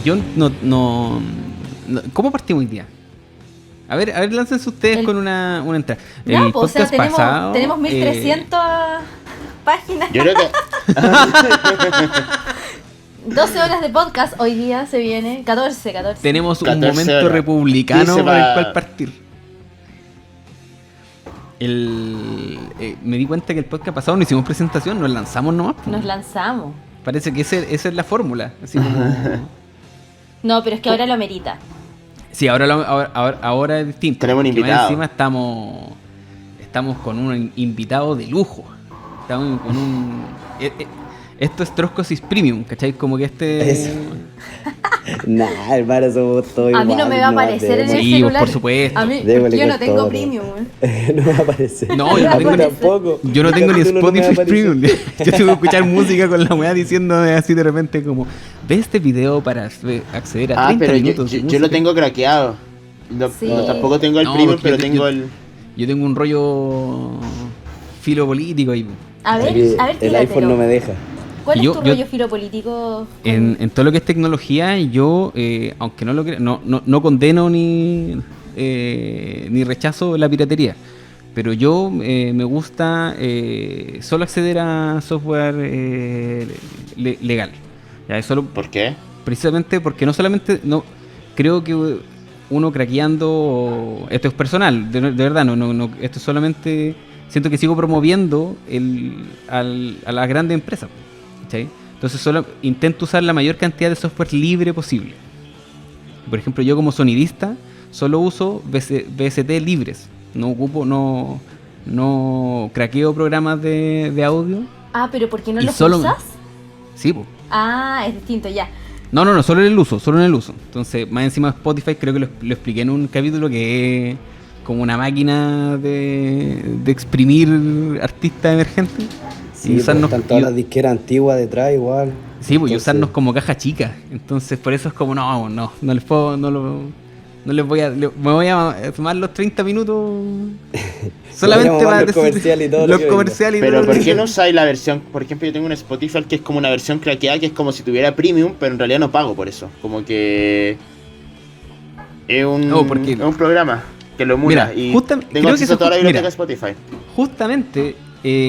yo ¿cómo partimos hoy día? A ver, láncense ustedes con una entrada. No, El pues, o sea, podcast pasado, tenemos 1300 páginas. Yo creo que 12 horas de podcast hoy día se viene. 14. tenemos un 14 momento horas. republicano Dice por el va- cual partir. Me di cuenta que el podcast pasado no hicimos presentación, nos lanzamos nomás. Nos lanzamos. Parece que esa es la fórmula. Así como... No, pero es que ahora lo amerita. Sí, ahora es distinto. Tenemos un porque más invitado. encima estamos con un invitado de lujo. Estamos con un... Esto es Troscosis Premium, ¿cachai? Como que Eso. Nah, hermano, somos todos A mí no iguales, me va a aparecer en el Sí, celular. por supuesto. A mí, Démosle yo no con tengo todo. premium. No me va a aparecer. No, yo no A tengo mí ni- tampoco. Yo no tengo ni Capítulo no me va a Spotify aparecer. Premium. Yo tengo que escuchar música con la weá diciéndome así de repente como, ve este video para acceder a 30 pero minutos. de yo lo música". tengo craqueado. Sí. Tampoco tengo el No, premium, porque pero tengo el... Yo tengo un rollo filo político ahí. A ver, Aquí el tíratelo. iPhone no me deja. ¿Cuál es Yo- tu yo- rollo filopolítico? En todo lo que es tecnología, yo, aunque no lo crea, no condeno ni rechazo la piratería. Pero yo me gusta solo acceder a software legal. Ya, es solo ¿Por qué? precisamente porque no solamente creo que uno craqueando, esto es personal, de verdad, no, esto es solamente, siento que sigo promoviendo a las grandes empresas, ¿cachai? Entonces solo intento usar la mayor cantidad de software libre posible. Por ejemplo, yo como sonidista solo uso VST libres, no craqueo programas de audio. Ah, pero ¿por qué no Y los solo- usas? Sí, pues. Ah, es distinto, ya. No, solo en el uso. Entonces, más encima Spotify, creo que lo expliqué en un capítulo que es como una máquina de exprimir artistas emergentes. Sí, y pues, usarnos, están todas las disqueras antiguas detrás igual. sí, pues, y Entonces, usarnos como caja chica. Entonces, por eso es como, no les puedo, no les voy a, me voy a tomar los 30 minutos solamente Podríamos para ver los comerciales y todo lo los que venga. comerciales y Pero todo lo ¿por que qué no venga. usáis la versión? Por ejemplo, yo tengo un Spotify que es como una versión craqueada, que es como si tuviera premium, pero en realidad no pago por eso. Como que es un, No, porque- es un programa que lo emula. Mira, y creo tengo que acceso a eso- toda la biblioteca mira. de Spotify. Justamente,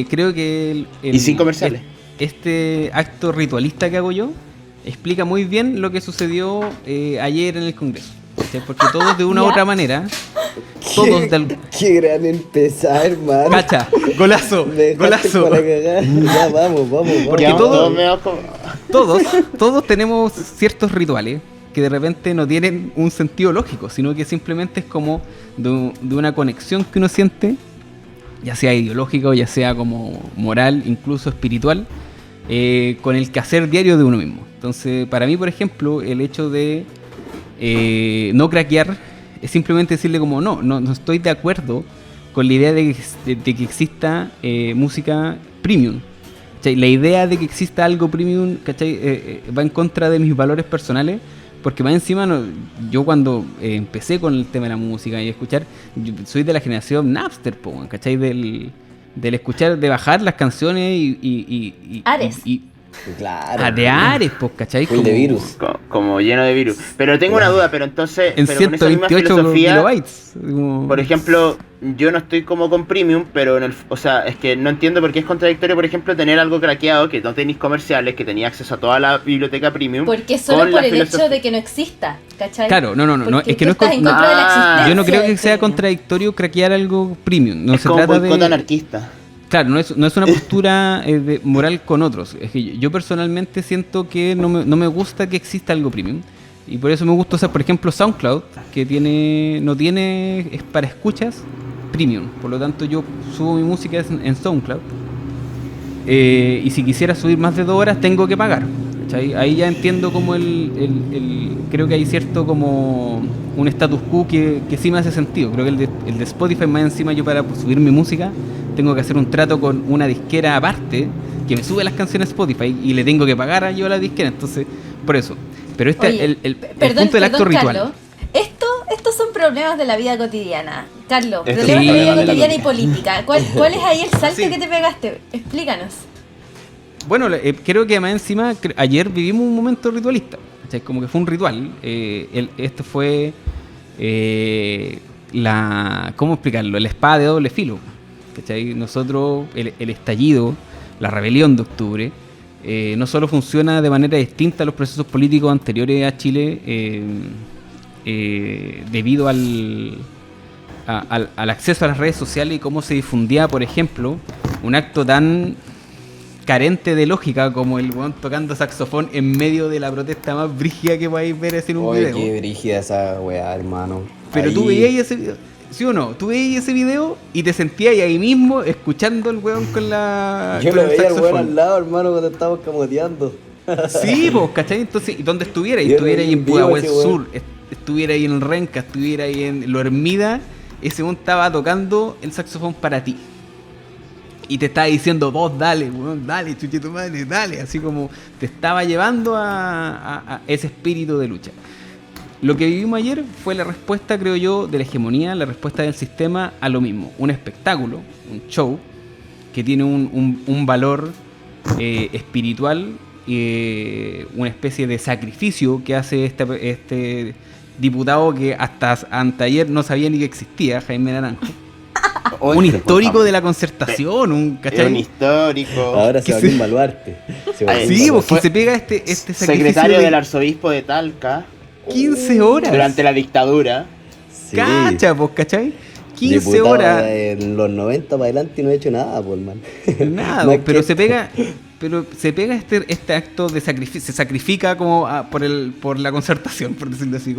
creo que Y sin comerciales. este acto ritualista que hago yo explica muy bien lo que sucedió ayer en el Congreso. ¿Cachai? Porque todos de una u ¿Ya? otra manera, todos Qué gran empezar, hermano. ¡Cacha! ¡Golazo! Me dejaste ¡Golazo! para cagar. Ya, vamos. Porque Quedamos todo- todos medio como- Todos tenemos ciertos rituales que de repente no tienen un sentido lógico, sino que simplemente es como de una conexión que uno siente, ya sea ideológica o ya sea como moral, incluso espiritual, con el quehacer diario de uno mismo. Entonces, para mí, por ejemplo, el hecho de no craquear es simplemente decirle como no estoy de acuerdo con la idea de que exista música premium. ¿Cachai? La idea de que exista algo premium, ¿cachai? Va en contra de mis valores personales, porque más encima yo cuando empecé con el tema de la música y escuchar, yo soy de la generación Napster, ¿cachai? Del escuchar, de bajar las canciones y Ares. Claro. de Ares, ¿cachai? Full de virus. como lleno de virus. Pero tengo una duda, pero entonces, En pero con esa misma 128 filosofía, kilobytes. como- por ejemplo, yo no estoy como con premium, pero o sea, es que no entiendo por qué es contradictorio, por ejemplo, tener algo craqueado, que no tenéis comerciales, que tenía acceso a toda la biblioteca premium. Porque solo con por la el hecho filosofía- de que no exista, ¿cachai? Claro, no, Porque es que tú no es estás en contra de la Ah, existencia yo no creo que del sea premium. contradictorio craquear algo premium. No es se como un trata boicot de. anarquista. Claro, no es una postura moral con otros. Es que yo personalmente siento que no me gusta que exista algo premium. Y por eso me gusta usar, por ejemplo, SoundCloud, que no tiene es para escuchas premium. Por lo tanto, yo subo mi música en SoundCloud. Y si quisiera subir más de 2 horas, tengo que pagar. ¿Cachai? Ahí ya entiendo como creo que hay cierto como un status quo que sí me hace sentido. Creo que el de Spotify, más encima, yo para subir mi música tengo que hacer un trato con una disquera aparte que me sube las canciones a Spotify y le tengo que pagar a yo a la disquera. Entonces, por eso. Pero Oye, el perdón, punto del acto perdón, ritual. Carlos. Estos son problemas de la vida cotidiana. Carlos, Estos problemas son de la vida problemas de la cotidiana y vida. política. ¿Cuál es ahí el salto Sí. que te pegaste? Explícanos. Bueno, creo que además encima, ayer vivimos un momento ritualista. ¿cachai? Como que fue un ritual. Esto fue ¿cómo explicarlo? La espada de doble filo, ¿cachai? Nosotros, el estallido, la rebelión de octubre, no solo funciona de manera distinta a los procesos políticos anteriores a Chile, debido al acceso a las redes sociales y cómo se difundía, por ejemplo, un acto tan carente de lógica como el weón tocando saxofón en medio de la protesta más brígida que podáis ver así en un Oye, video. qué brígida esa weá, hermano. Pero Ahí- tú veías ese video, ¿sí o no? Tú veías ese video y te sentías ahí mismo escuchando el weón con Yo con lo el veía al weón saxofón. al lado, hermano, cuando estábamos camoteando. Sí, pues, ¿cachai? Entonces, ¿y dónde estuviera? Yo Estuviera lo ahí vi en en vivo Pudahuel ese weón. Sur, estuviera ahí en el Renca, estuviera ahí en Lo Hermida, ese weón estaba tocando el saxofón para ti. Y te estaba diciendo, vos dale, weón, dale, chuche tu madre, dale. Así como te estaba llevando a ese espíritu de lucha. Lo que vivimos ayer fue la respuesta, creo yo, de la hegemonía, la respuesta del sistema a lo mismo. Un espectáculo, un show, que tiene un valor espiritual, una especie de sacrificio que hace este diputado que hasta anteayer no sabía ni que existía, Jaime Naranjo. Oye, Un pero, histórico por de la concertación, un favor, es un ¿cachai? histórico. Ahora se Que volvió se- un baluarte. Se volvió un Sí, baluarte. porque se pega este sacrificio Secretario de del arzobispo de Talca 15 horas. durante la dictadura. Sí. Cacha, pues, ¿cachai? 15 Diputado horas. En los 90 para adelante y no he hecho nada, pues, man. Nada, Más pero que- se pega este acto de sacrificio, se sacrifica como por la concertación, por decirlo así,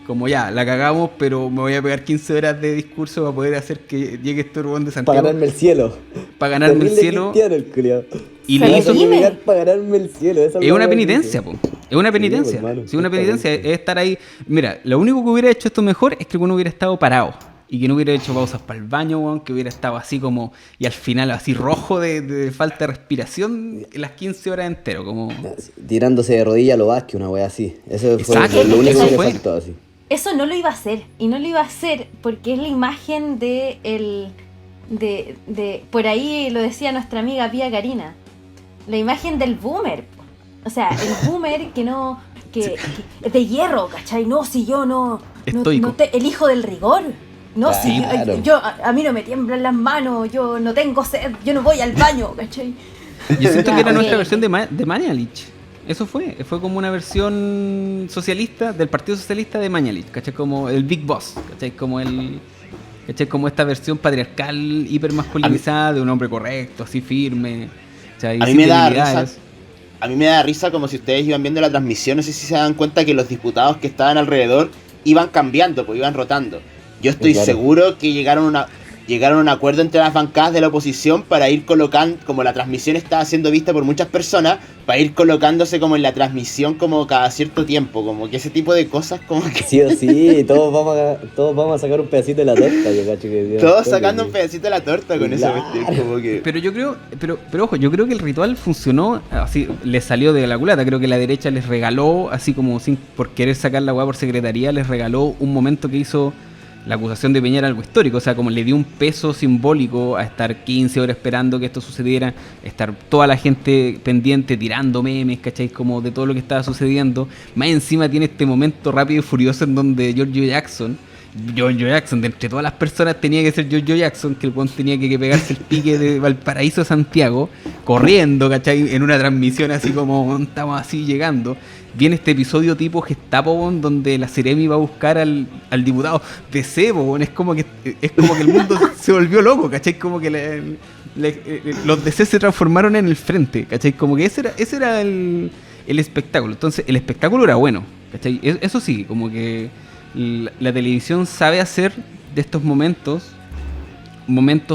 como ya, la cagamos, pero me voy a pegar 15 horas de discurso para poder hacer que llegue este Urbán de Para Santiago, ganarme el cielo. para ganarme el Terrible cielo. cristiano el culiao. Y Se le Me hizo, vas a redime. obligar para ganarme el cielo. esa es la una weá que penitencia, dice. po. Es una penitencia. Sí, hermano, Sí, una penitencia es exactamente. estar ahí. Mira, lo único que hubiera hecho esto mejor es que uno hubiera estado parado. Y que no hubiera hecho pausas para el baño, weón, que hubiera estado así como, y al final así rojo de falta de respiración las 15 horas entero, como... Tirándose de rodillas a lo Vázquez, una wea así. Eso fue Exacto, lo único eso que le fue. faltó así. Eso no lo iba a hacer. Y no lo iba a hacer porque es la imagen por ahí lo decía nuestra amiga Pía Karina. La imagen del boomer. Po. O sea, el boomer que no. Que de hierro, ¿cachai? No, si yo no. Estoico. El hijo del rigor. No, si Claro. a mí no me tiemblan las manos, yo no tengo sed, yo no voy al baño, ¿cachai? Yo siento Ya, que era ok. nuestra versión de Mañalich. Eso fue como una versión socialista del Partido Socialista de Mañalich, ¿cachai? Como el Big Boss, ¿cachai? ¿Cachai? Como esta versión patriarcal hiper masculinizada de un hombre correcto, así firme, ¿cachai? A mí Sin me da debilidades. risa. A mí me da risa como si ustedes iban viendo la transmisión, no sé si se dan cuenta que los diputados que estaban alrededor iban cambiando, pues iban rotando. Yo estoy Claro. seguro que llegaron a un acuerdo entre las bancadas de la oposición para ir colocando, como la transmisión estaba siendo vista por muchas personas, para ir colocándose como en la transmisión como cada cierto tiempo, como que ese tipo de cosas como que Sí o sí, todos vamos a sacar un pedacito de la torta, yo cacho que todos sacando un pedacito de la torta con esa Claro. cuestión, como que... Pero yo creo, pero ojo, yo creo que el ritual funcionó así, les salió de la culata. Creo que la derecha les regaló, así como por querer sacar la weá por secretaría, les regaló un momento que hizo la acusación de Piñera algo histórico. O sea, como le dio un peso simbólico a estar 15 horas esperando que esto sucediera, estar toda la gente pendiente, tirando memes, ¿cachai? Como de todo lo que estaba sucediendo. Más encima tiene este momento rápido y furioso en donde Giorgio Jackson, de entre todas las personas tenía que ser Giorgio Jackson, que el weón tenía que pegarse el pique de Valparaíso a Santiago, corriendo, ¿cachai? En una transmisión así como estamos así llegando. Viene este episodio tipo Gestapo, weón, donde la Ceremi va a buscar al diputado de Cebo, weón. Es como que el mundo se volvió loco, ¿cachai? Como que los DC se transformaron en el frente, ¿cachai? Como que ese era el espectáculo. Entonces, el espectáculo era bueno, ¿cachai? Eso sí, como que la televisión sabe hacer de estos momentos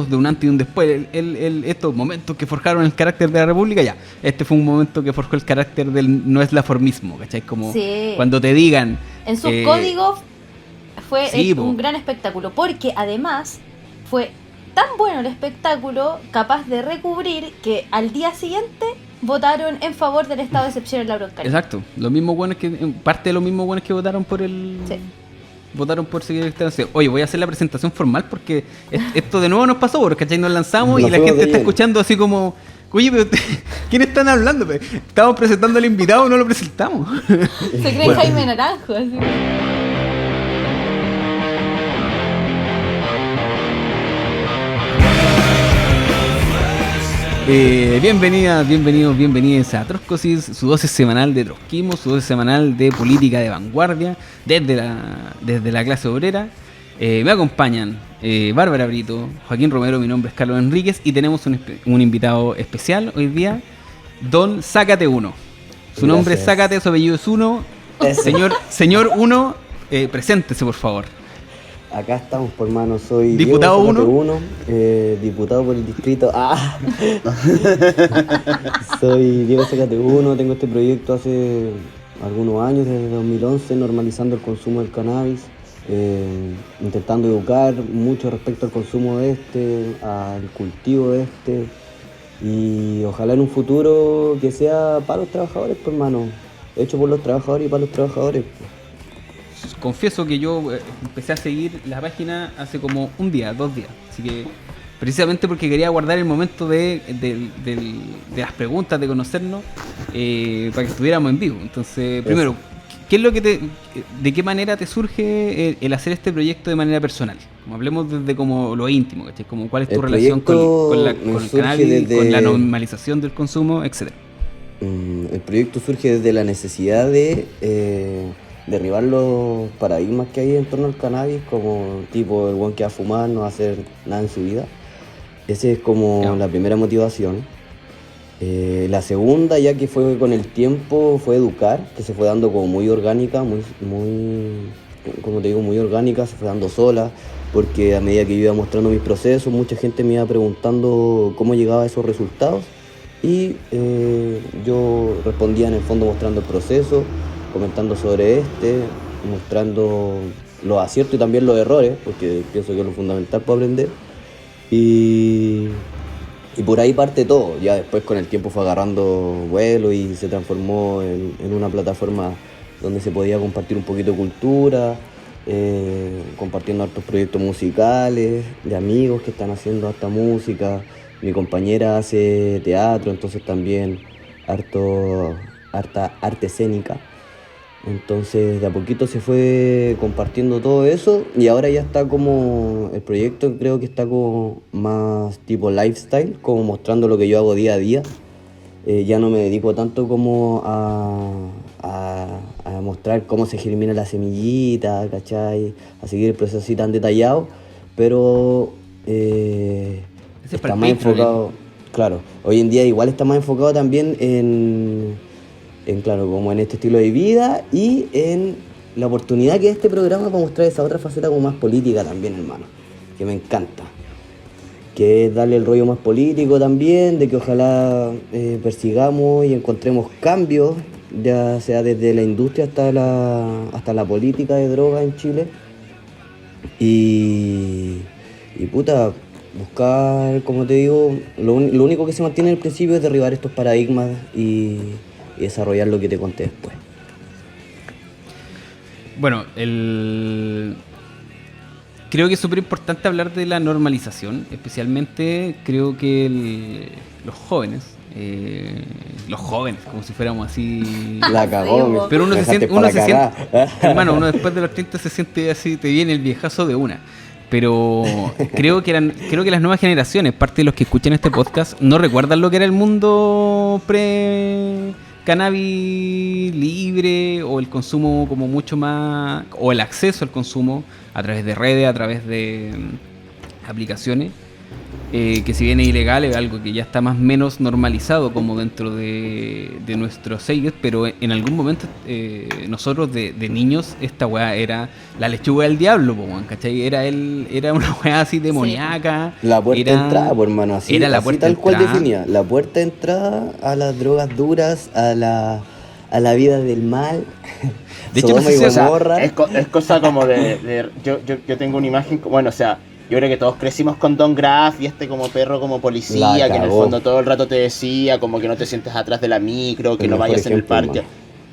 de un antes y un después. Estos momentos que forjaron el carácter de la República, ya. Este fue un momento que forjó el carácter del no eslaformismo, ¿cachai? Como Sí. cuando te digan... En sus códigos fue sí, po. un gran espectáculo, porque además fue tan bueno el espectáculo capaz de recubrir que al día siguiente votaron en favor del estado de excepción en la Araucanía. Exacto. Los mismos buenos que... Parte de los mismos buenos que votaron por el... Sí. Votaron por seguir el estado de excepción. Oye, voy a hacer la presentación formal porque esto de nuevo nos pasó, porque ¿cachai? Nos lanzamos Nos y la fuimos gente de está lleno. escuchando así como Oye, pero ¿quiénes están hablando? Estamos presentando al invitado, no lo presentamos. Se cree Jaime Naranjo, así. Bienvenidos a Trotskosis, su dosis semanal de trotskismo, su dosis semanal de política de vanguardia, desde la clase obrera. Me acompañan Bárbara Brito, Joaquín Romero, mi nombre es Carlos Enríquez y tenemos un invitado especial hoy día, Don Sácate Uno. Su nombre es Sácate, su apellido es Uno. Señor Uno, preséntese por favor. Acá estamos, por hermano. Soy Diputado Diego Sácate Uno. Diputado por el distrito. Soy Diego Sácate Uno. Tengo este proyecto hace algunos años, desde 2011, normalizando el consumo del cannabis, intentando educar mucho respecto al consumo de al cultivo de y ojalá en un futuro que sea para los trabajadores, por hermano, hecho por los trabajadores y para los trabajadores. Confieso que yo empecé a seguir la página hace como 2 días, así que precisamente porque quería guardar el momento de las preguntas, de conocernos, para que estuviéramos en vivo. Entonces, primero, ¿qué es lo que de qué manera te surge el hacer este proyecto de manera personal? Como hablemos desde como lo íntimo, ¿cachai? Como cuál es tu relación con el cannabis, con la normalización del consumo, etcétera. El proyecto surge desde la necesidad de derribar los paradigmas que hay en torno al cannabis, como tipo el weón que va a fumar, no va a hacer nada en su vida. Esa es como la primera motivación. La segunda, ya que fue con el tiempo, fue educar, que se fue dando como muy orgánica, muy, como te digo, muy orgánica, se fue dando sola, porque a medida que yo iba mostrando mis procesos, mucha gente me iba preguntando cómo llegaba a esos resultados y yo respondía en el fondo mostrando el proceso, comentando sobre mostrando los aciertos y también los errores, porque pienso que es lo fundamental para aprender. Y por ahí parte todo. Ya después con el tiempo fue agarrando vuelo y se transformó en una plataforma donde se podía compartir un poquito de cultura, compartiendo hartos proyectos musicales, de amigos que están haciendo harta música. Mi compañera hace teatro, entonces también harta arte escénica. Entonces de a poquito se fue compartiendo todo eso y ahora ya está como el proyecto, creo que está como más tipo lifestyle, como mostrando lo que yo hago día a día. Ya no me dedico tanto como a mostrar cómo se germina la semillita, ¿cachai? A seguir el proceso así tan detallado, pero está más enfocado, claro, hoy en día igual está más enfocado también claro, como en este estilo de vida y en la oportunidad que es este programa para mostrar esa otra faceta como más política también, hermano, que me encanta, que es darle el rollo más político también, de que ojalá persigamos y encontremos cambios, ya sea desde la industria hasta la política de drogas en Chile y puta, buscar, como te digo, lo único que se mantiene al principio es derribar estos paradigmas y desarrollar lo que te conté después. Bueno, creo que es súper importante hablar de la normalización, especialmente creo que los jóvenes, como si fuéramos así... La cagó, pero uno se siente, hermano, uno después de los 30 se siente así, te viene el viejazo de una. Pero creo que las nuevas generaciones, parte de los que escuchan este podcast, no recuerdan lo que era el mundo cannabis libre o el consumo como mucho más, o el acceso al consumo a través de redes, a través de aplicaciones, que si bien es ilegal es algo que ya está más o menos normalizado como dentro de nuestros sellos, pero en algún momento nosotros de niños esta weá era la lechuga del diablo, ¿cachai? Era una weá así demoníaca. Sí. La puerta de entrada, por hermano, así, era la así puerta tal cual entrada. definía, la puerta de entrada a las drogas duras, a la vida del mal. De hecho, no sé si, o sea, es cosa como yo tengo una imagen, bueno, o sea, yo creo que todos crecimos con Don Graff y como perro como policía, que en el fondo todo el rato te decía como que no te sientes atrás de la micro, que no vayas en el parque.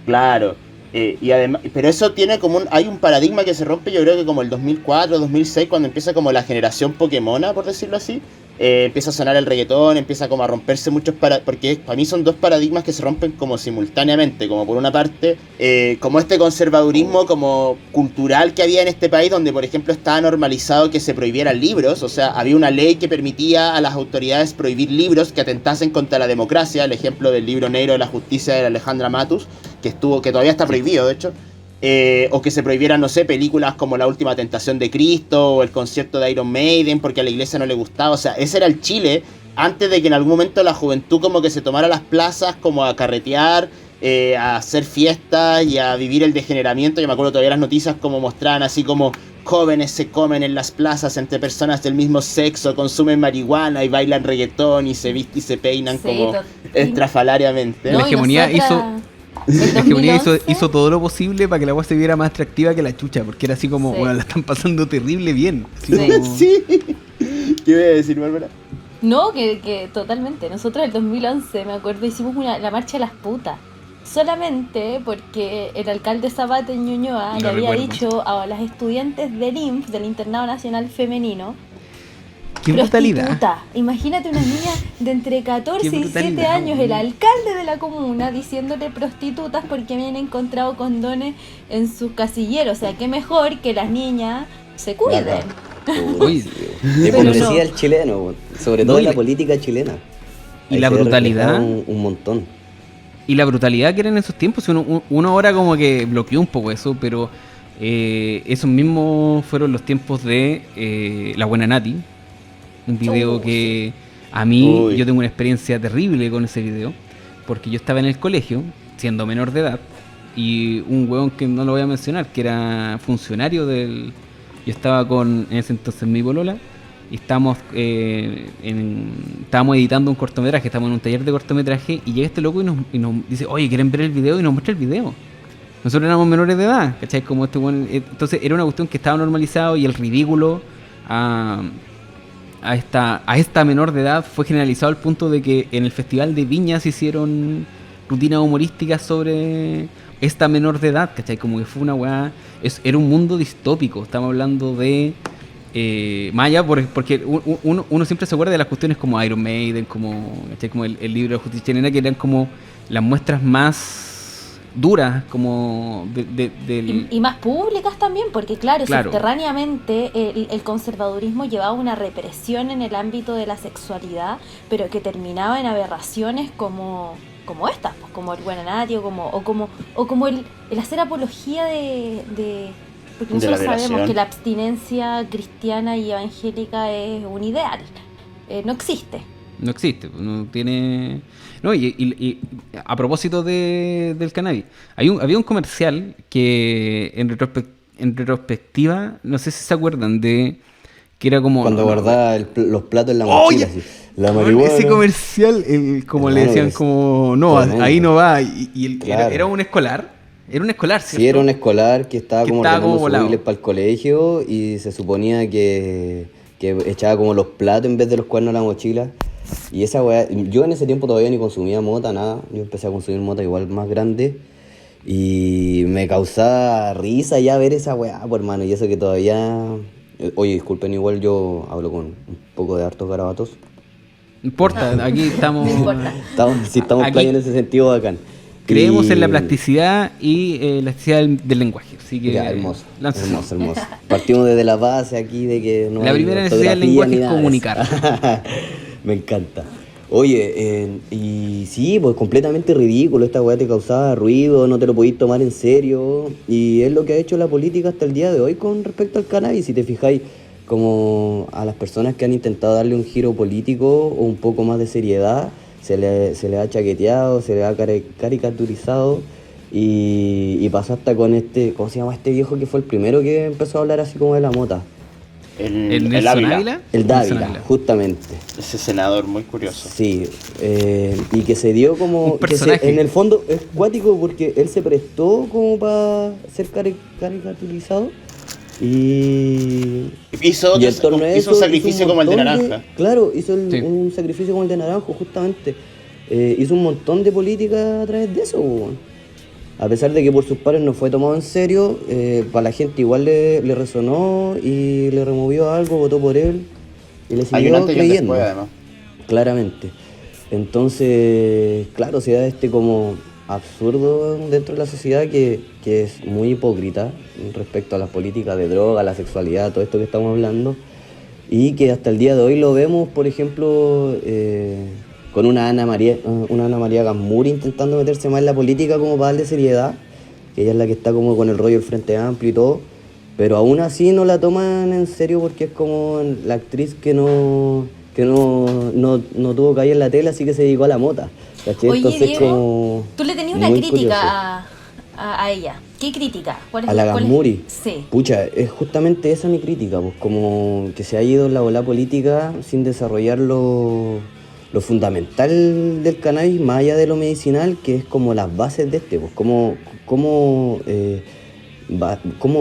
Claro. Y además, pero eso tiene como hay un paradigma que se rompe, yo creo que como el 2004, 2006, cuando empieza como la generación Pokémona, por decirlo así, empieza a sonar el reggaetón, empieza como a romperse muchos porque para mí son dos paradigmas que se rompen como simultáneamente, como por una parte, como este conservadurismo como cultural que había en este país, donde por ejemplo estaba normalizado que se prohibieran libros, o sea, había una ley que permitía a las autoridades prohibir libros que atentasen contra la democracia, el ejemplo del libro negro de la justicia de Alejandra Matus, que todavía está prohibido, de hecho. O que se prohibieran, no sé, películas como La Última Tentación de Cristo o el concierto de Iron Maiden porque a la iglesia no le gustaba. O sea, ese era el Chile antes de que en algún momento la juventud como que se tomara las plazas como a carretear, a hacer fiestas y a vivir el degeneramiento. Yo me acuerdo todavía las noticias como mostraban así como jóvenes se comen en las plazas entre personas del mismo sexo, consumen marihuana y bailan reggaetón y se visten y se peinan como estrafalariamente. La hegemonía nosotras... hizo todo lo posible para que la agua se viera más atractiva que la chucha, porque era así como, bueno, la están pasando terrible bien. Sí. ¿Qué voy a decir, Bárbara? No, que totalmente. Nosotros en el 2011, me acuerdo, hicimos la marcha de las putas. Solamente porque el alcalde Zapata en Ñuñoa le había dicho a las estudiantes del INF, del Internado Nacional Femenino, ¡qué brutalidad! Prostituta. Imagínate una niña de entre 14 y 17 años, el alcalde de la comuna, diciéndole prostitutas porque habían encontrado condones en sus casilleros. O sea, qué mejor que las niñas se cuiden. Uy, de hipocresía el chileno, sobre todo en la política chilena. Y la brutalidad. Un montón. Y la brutalidad que era en esos tiempos. Uno ahora como que bloqueó un poco eso, pero esos mismos fueron los tiempos de La Buena Nati. Un video que a mí, yo tengo una experiencia terrible con ese video, porque yo estaba en el colegio, siendo menor de edad, y un huevón que no lo voy a mencionar, que era funcionario del... Yo estaba en ese entonces mi polola, y estábamos editando un cortometraje, estábamos en un taller de cortometraje, y llega este loco y nos dice, oye, ¿quieren ver el video? Y nos muestra el video. Nosotros éramos menores de edad, ¿cachai? Como este huevón, entonces era una cuestión que estaba normalizado, y el ridículo a esta menor de edad fue generalizado al punto de que en el Festival de Viña se hicieron rutinas humorísticas sobre esta menor de edad, ¿cachai? Como que fue una weá, era un mundo distópico, estamos hablando de más allá, porque uno siempre se acuerda de las cuestiones como Iron Maiden, ¿cachai? Como el libro de Justicia Chilena, que eran como las muestras más duras como y más públicas también, porque claro. Subterráneamente el conservadurismo llevaba una represión en el ámbito de la sexualidad, pero que terminaba en aberraciones como estas, pues, como el Buenanati o como el hacer apología de porque nosotros sabemos que la abstinencia cristiana y evangélica es un ideal, no existe, no tiene... No, y a propósito del cannabis, había un comercial que en retrospectiva, no sé si se acuerdan de que era como... Cuando guardaba los platos en la mochila, así, la marihuana. Ese comercial, como le decían, como, no, tremendo. Ahí no va, claro. Era un escolar, ¿cierto? Sí, era un escolar que estaba como ordenando sus útiles para el colegio y se suponía que echaba como los platos en vez de los cuernos a la mochila. Y esa weá, yo en ese tiempo todavía ni consumía mota, nada. Yo empecé a consumir mota igual más grande. Y me causaba risa ya ver esa weá, pues hermano. Y eso que todavía... Oye, disculpen, igual yo hablo con un poco de hartos garabatos. No importa, aquí estamos... Estamos play en ese sentido bacán. Creemos en la plasticidad y la elasticidad del lenguaje, así que... Ya, hermoso. Partimos desde la base aquí de que no... La primera necesidad del lenguaje es comunicar. Me encanta. Oye, y sí, pues completamente ridículo. Esta weá te causaba ruido, no te lo podías tomar en serio. Y es lo que ha hecho la política hasta el día de hoy con respecto al cannabis. Si te fijáis, como a las personas que han intentado darle un giro político o un poco más de seriedad, se le ha chaqueteado, se le ha caricaturizado. Y pasó hasta con ¿cómo se llama este viejo que fue el primero que empezó a hablar así como de la mota? ¿El Dávila? El Dávila, justamente. Ese senador muy curioso. Sí, y que se dio como... en el fondo es cuático porque él se prestó como para ser caricaturizado y hizo un sacrificio como el de Naranja. Claro, hizo un sacrificio como el de Naranjo, justamente. Hizo un montón de política a través de eso, bueno. A pesar de que por sus pares no fue tomado en serio, para la gente igual le resonó y le removió algo, votó por él. Y le Hay un siguió antes y un creyendo, después, además. claramente. Entonces, claro, se da este como absurdo dentro de la sociedad que es muy hipócrita respecto a las políticas de droga, la sexualidad, todo esto que estamos hablando, y que hasta el día de hoy lo vemos, por ejemplo, con una Ana María Gamuri intentando meterse más en la política como para darle seriedad, que ella es la que está como con el rollo del Frente Amplio y todo, pero aún así no la toman en serio porque es como la actriz que no tuvo calle en la tela, así que se dedicó a la mota, ¿cachai? Oye, Entonces, Diego, como tú le tenías una muy crítica a ella. ¿Qué crítica? ¿Cuál es a la cuál es? Gamuri. Sí. Pucha, es justamente esa mi crítica, pues como que se ha ido en la bola política sin desarrollar lo fundamental del cannabis, más allá de lo medicinal, que es como las bases de pues cómo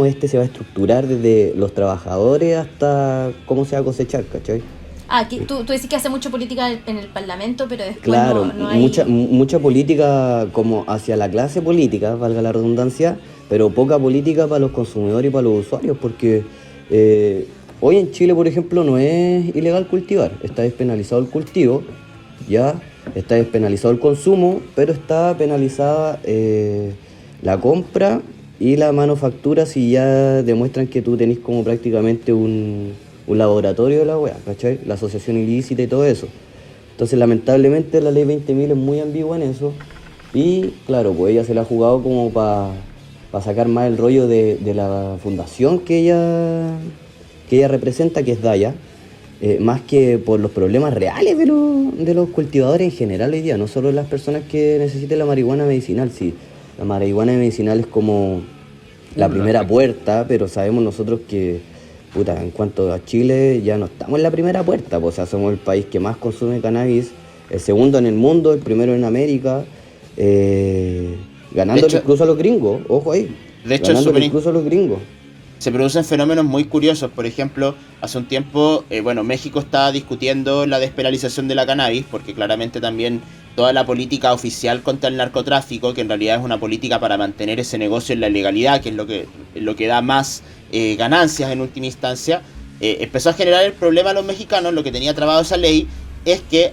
este se va a estructurar desde los trabajadores hasta cómo se va a cosechar, ¿cachai? Tú decís que hace mucha política en el Parlamento, pero después Claro, no hay... mucha política como hacia la clase política, valga la redundancia, pero poca política para los consumidores y para los usuarios, porque hoy en Chile, por ejemplo, no es ilegal cultivar, está despenalizado el cultivo, ya está despenalizado el consumo, pero está penalizada la compra y la manufactura si ya demuestran que tú tenés como prácticamente un laboratorio de la weá, ¿cachai? La asociación ilícita y todo eso. Entonces, lamentablemente, la ley 20.000 es muy ambigua en eso. Y, claro, pues ella se la ha jugado como para sacar más el rollo de la fundación que ella representa, que es Daya, más que por los problemas reales de los cultivadores en general hoy día, no solo las personas que necesiten la marihuana medicinal. Sí, la marihuana medicinal es como la primera puerta, pero sabemos nosotros que en cuanto a Chile, ya no estamos en la primera puerta, pues, o sea, somos el país que más consume cannabis, el segundo en el mundo, el primero en América, ganándole incluso a los gringos, ojo ahí, de hecho, incluso a los gringos. Se producen fenómenos muy curiosos, por ejemplo, hace un tiempo, México estaba discutiendo la despenalización de la cannabis, porque claramente también toda la política oficial contra el narcotráfico, que en realidad es una política para mantener ese negocio en la legalidad, que es lo que da más ganancias en última instancia, empezó a generar el problema a los mexicanos. Lo que tenía trabado esa ley es que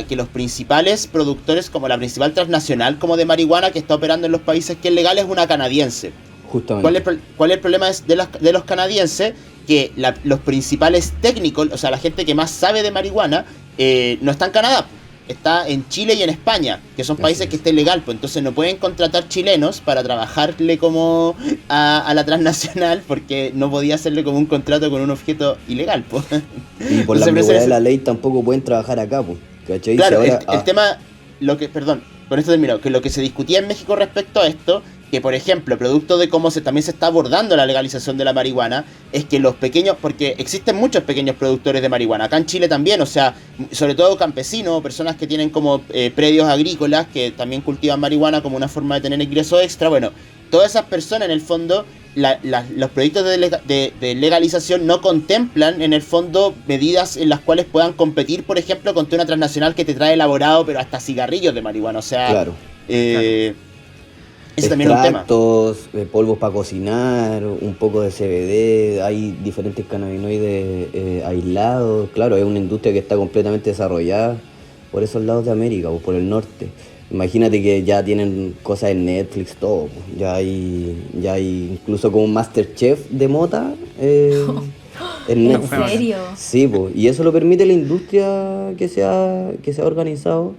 que los principales productores, como la principal transnacional como de marihuana que está operando en los países que es legal, es una canadiense. Justamente. ¿Cuál es el problema de los canadienses? Que los principales técnicos, o sea, la gente que más sabe de marihuana, no está en Canadá, está en Chile y en España, que son países que estén legal, pues entonces no pueden contratar chilenos para trabajarle como a la transnacional, porque no podía hacerle como un contrato con un objeto ilegal, pues. Y por la ambigüedad de la ley tampoco pueden trabajar acá, pues. ¿Cachai? Claro, el tema, con esto termino, que lo que se discutía en México respecto a esto, que por ejemplo, producto de cómo también se está abordando la legalización de la marihuana, es que los pequeños, porque existen muchos pequeños productores de marihuana, acá en Chile también, o sea, sobre todo campesinos, personas que tienen como predios agrícolas, que también cultivan marihuana como una forma de tener ingreso extra. Bueno, todas esas personas en el fondo, los proyectos de legalización no contemplan en el fondo medidas en las cuales puedan competir, por ejemplo, contra una transnacional que te trae elaborado, pero hasta cigarrillos de marihuana, o sea... Claro. Ese también es un tema. Polvos para cocinar, un poco de CBD, hay diferentes cannabinoides aislados. Claro, es una industria que está completamente desarrollada por esos lados de América o por el norte. Imagínate que ya tienen cosas en Netflix, todo. Pues. Ya hay incluso como un Masterchef de mota en Netflix. ¿En serio? Sí, pues, y eso lo permite la industria que se ha organizado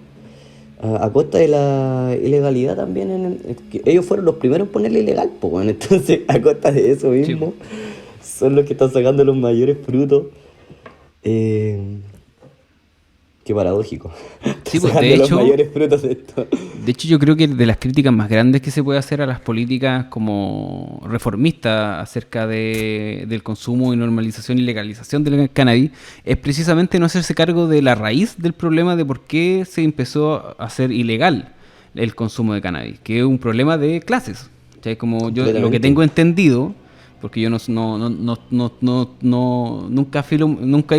a costa de la ilegalidad también. Ellos fueron los primeros en ponerle ilegal, pues, bueno, entonces a costa de eso mismo son los que están sacando los mayores frutos. Qué paradójico. Sí, pues, de hecho, los mayores frutos de esto. De hecho, yo creo que de las críticas más grandes que se puede hacer a las políticas como reformistas acerca del consumo y normalización y legalización del cannabis es precisamente no hacerse cargo de la raíz del problema de por qué se empezó a hacer ilegal el consumo de cannabis, que es un problema de clases. O sea, como yo lo que tengo entendido, porque yo nunca he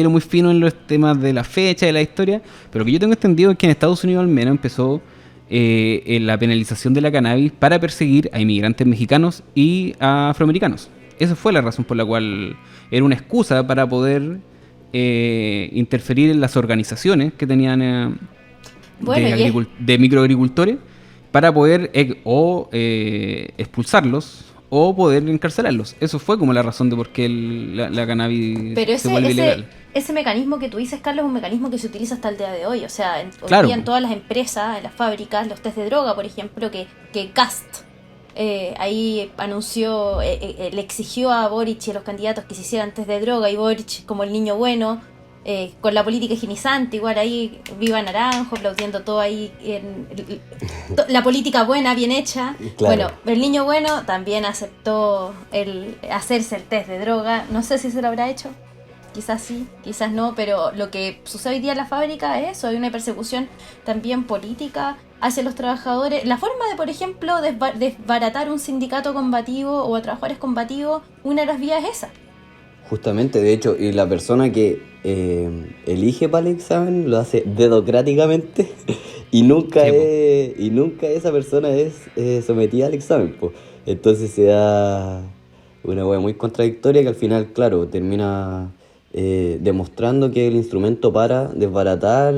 ido muy fino en los temas de la fecha, de la historia, pero lo que yo tengo entendido es que en Estados Unidos al menos empezó la penalización de la cannabis para perseguir a inmigrantes mexicanos y a afroamericanos. Esa fue la razón por la cual era una excusa para poder interferir en las organizaciones que tenían de microagricultores para poder expulsarlos o poder encarcelarlos. Eso fue como la razón de por qué la cannabis se vuelve ilegal. Ese mecanismo que tú dices, Carlos, es un mecanismo que se utiliza hasta el día de hoy. O sea, claro, hoy día en todas las empresas, en las fábricas, los test de droga, por ejemplo, que Cast ahí anunció, le exigió a Boric y a los candidatos que se hicieran test de droga, y Boric, como el niño bueno, con la política higienizante, igual ahí viva Naranjo, aplaudiendo todo ahí, la política buena, bien hecha. Claro. Bueno, el niño bueno también aceptó hacerse el test de droga. No sé si se lo habrá hecho, quizás sí, quizás no, pero lo que sucede hoy día en la fábrica es eso, hay una persecución también política hacia los trabajadores. La forma de, por ejemplo, desbaratar un sindicato combativo o a trabajadores combativos, una de las vías es esa. Justamente, de hecho, y la persona que elige para el examen lo hace dedocráticamente y nunca esa persona es sometida al examen, pues. Entonces se da una hueá muy contradictoria que al final, claro, termina demostrando que el instrumento para desbaratar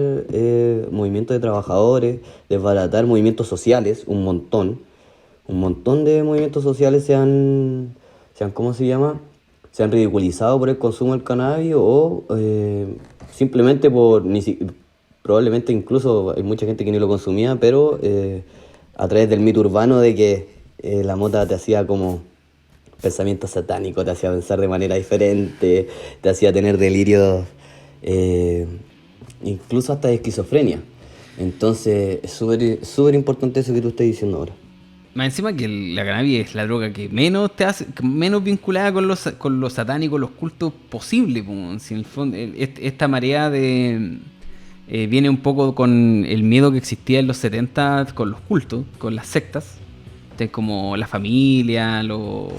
movimientos de trabajadores, desbaratar movimientos sociales, un montón de movimientos sociales se han ¿cómo se llama? Se han ridiculizado por el consumo del cannabis o simplemente probablemente incluso hay mucha gente que ni lo consumía, pero a través del mito urbano de que la mota te hacía como pensamiento satánico, te hacía pensar de manera diferente, te hacía tener delirios, incluso hasta de esquizofrenia. Entonces es súper importante eso que tú estás diciendo ahora. Más encima que la cannabis es la droga que menos te hace, menos vinculada con lo satánico, los cultos posible. Si en el fondo, esta marea viene un poco con el miedo que existía en los 70 con los cultos, con las sectas. Entonces, como la familia, los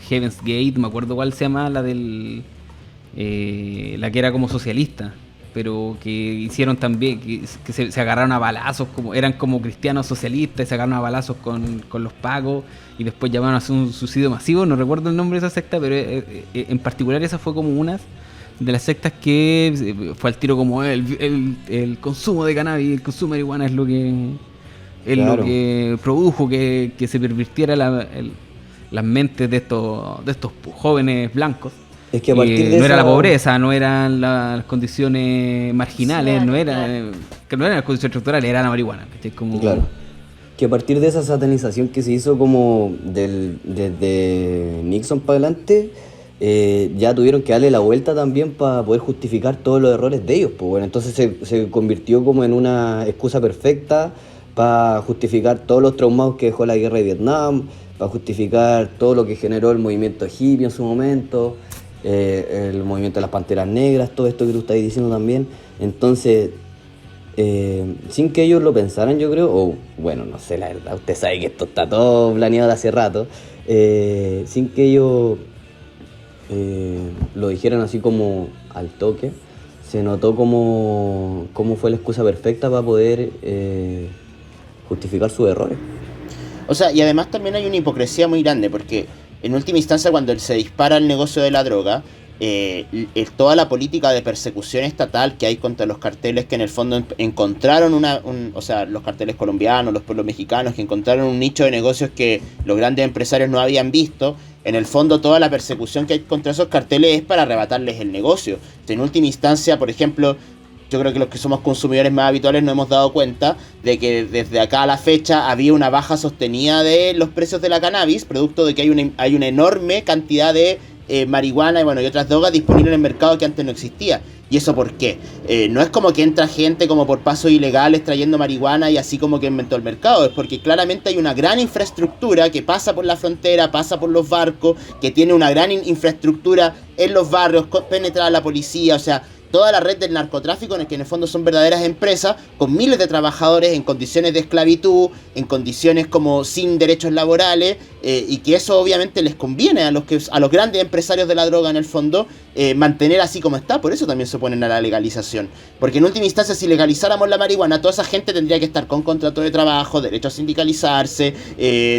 Heaven's Gate, me acuerdo cuál se llama, la que era como socialista, pero que hicieron también, que se agarraron a balazos, eran como cristianos socialistas, y se agarraron a balazos con los pagos, y después llamaron a hacer un suicidio masivo. No recuerdo el nombre de esa secta, pero en particular esa fue como una de las sectas que fue al tiro como el consumo de cannabis, el consumo de marihuana es lo que produjo que se pervirtiera las mentes de estos jóvenes blancos. Es que a partir de no era la pobreza, no eran las condiciones marginales, sí, no eran las condiciones estructurales, era la marihuana. Claro. Que a partir de esa satanización que se hizo como desde Nixon para adelante, ya tuvieron que darle la vuelta también para poder justificar todos los errores de ellos. Pues bueno, entonces se convirtió como en una excusa perfecta para justificar todos los traumados que dejó la guerra de Vietnam, para justificar todo lo que generó el movimiento hippie en su momento, el movimiento de las Panteras Negras, todo esto que tú estás diciendo también. Entonces, sin que ellos lo pensaran, yo creo, o bueno, no sé, la verdad, usted sabe que esto está todo planeado de hace rato, sin que ellos lo dijeran así como al toque, se notó como fue la excusa perfecta para poder justificar sus errores. O sea, y además también hay una hipocresía muy grande, porque en última instancia cuando se dispara el negocio de la droga, toda la política de persecución estatal que hay contra los carteles que en el fondo encontraron o sea, los carteles colombianos, los pueblos mexicanos, que encontraron un nicho de negocios que los grandes empresarios no habían visto. En el fondo toda la persecución que hay contra esos carteles es para arrebatarles el negocio. En última instancia, por ejemplo, yo creo que los que somos consumidores más habituales nos hemos dado cuenta de que desde acá a la fecha había una baja sostenida de los precios de la cannabis, producto de que hay una enorme cantidad de marihuana y otras drogas disponibles en el mercado que antes no existía. ¿Y eso por qué? No es como que entra gente como por pasos ilegales trayendo marihuana y así como que inventó el mercado, es porque claramente hay una gran infraestructura que pasa por la frontera, pasa por los barcos, que tiene una gran infraestructura en los barrios, penetrada la policía, o sea, toda la red del narcotráfico, en el que en el fondo son verdaderas empresas con miles de trabajadores en condiciones de esclavitud, en condiciones como sin derechos laborales, y que eso obviamente les conviene a los grandes empresarios de la droga en el fondo, mantener así como está. Por eso también se oponen a la legalización, porque en última instancia, si legalizáramos la marihuana, toda esa gente tendría que estar con contrato de trabajo, derecho a sindicalizarse,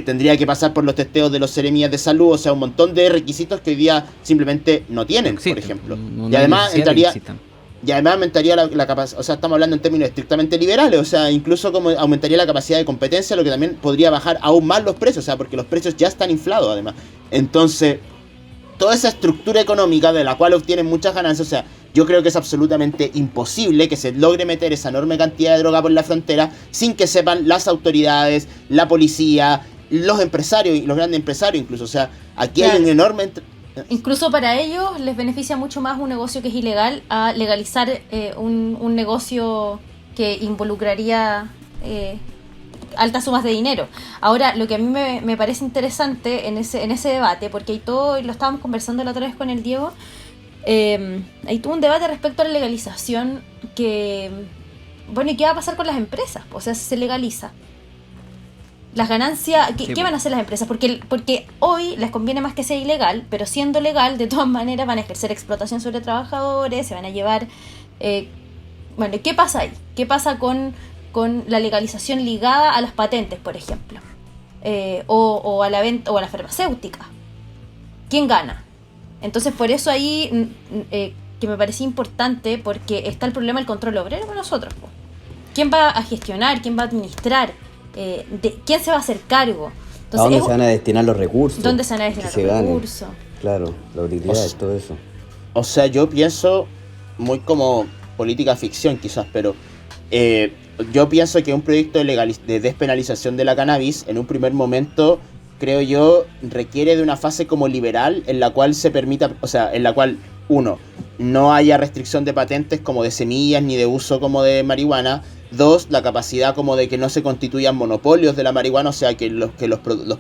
tendría que pasar por los testeos de los seremías de salud, o sea, un montón de requisitos que hoy día simplemente no tienen, por ejemplo. Y además aumentaría la capacidad, o sea, estamos hablando en términos estrictamente liberales, o sea, incluso como aumentaría la capacidad de competencia, lo que también podría bajar aún más los precios, o sea, porque los precios ya están inflados además. Entonces, toda esa estructura económica de la cual obtienen muchas ganancias, o sea, yo creo que es absolutamente imposible que se logre meter esa enorme cantidad de droga por la frontera sin que sepan las autoridades, la policía, los empresarios y los grandes empresarios incluso, o sea, aquí hay un enorme... Incluso para ellos les beneficia mucho más un negocio que es ilegal a legalizar un negocio que involucraría altas sumas de dinero. Ahora, lo que a mí me parece interesante en ese debate, porque hay todo, y lo estábamos conversando la otra vez con el Diego, hay todo un debate respecto a la legalización que, bueno, ¿y qué va a pasar con las empresas? O sea, si se legaliza. Las ganancias, ¿qué van a hacer las empresas? Porque hoy les conviene más que sea ilegal, pero siendo legal, de todas maneras van a ejercer explotación sobre trabajadores, se van a llevar... bueno, ¿qué pasa ahí? ¿Qué pasa con la legalización ligada a las patentes, por ejemplo? O a la venta, o a la farmacéutica. ¿Quién gana? Entonces, por eso ahí, que me parecía importante, porque está el problema del control obrero con nosotros. ¿Quién va a gestionar? ¿Quién va a administrar? ¿Quién se va a hacer cargo? Entonces, ¿a dónde se van a destinar los recursos? ¿Dónde se van a destinar los recursos? Claro, la utilidad, todo eso. O sea, yo pienso muy como política ficción quizás, pero yo pienso que un proyecto de despenalización de la cannabis en un primer momento, creo yo, requiere de una fase como liberal en la cual se permita, o sea, en la cual, uno, no haya restricción de patentes como de semillas ni de uso como de marihuana. Dos, la capacidad como de que no se constituyan monopolios de la marihuana, o sea, que los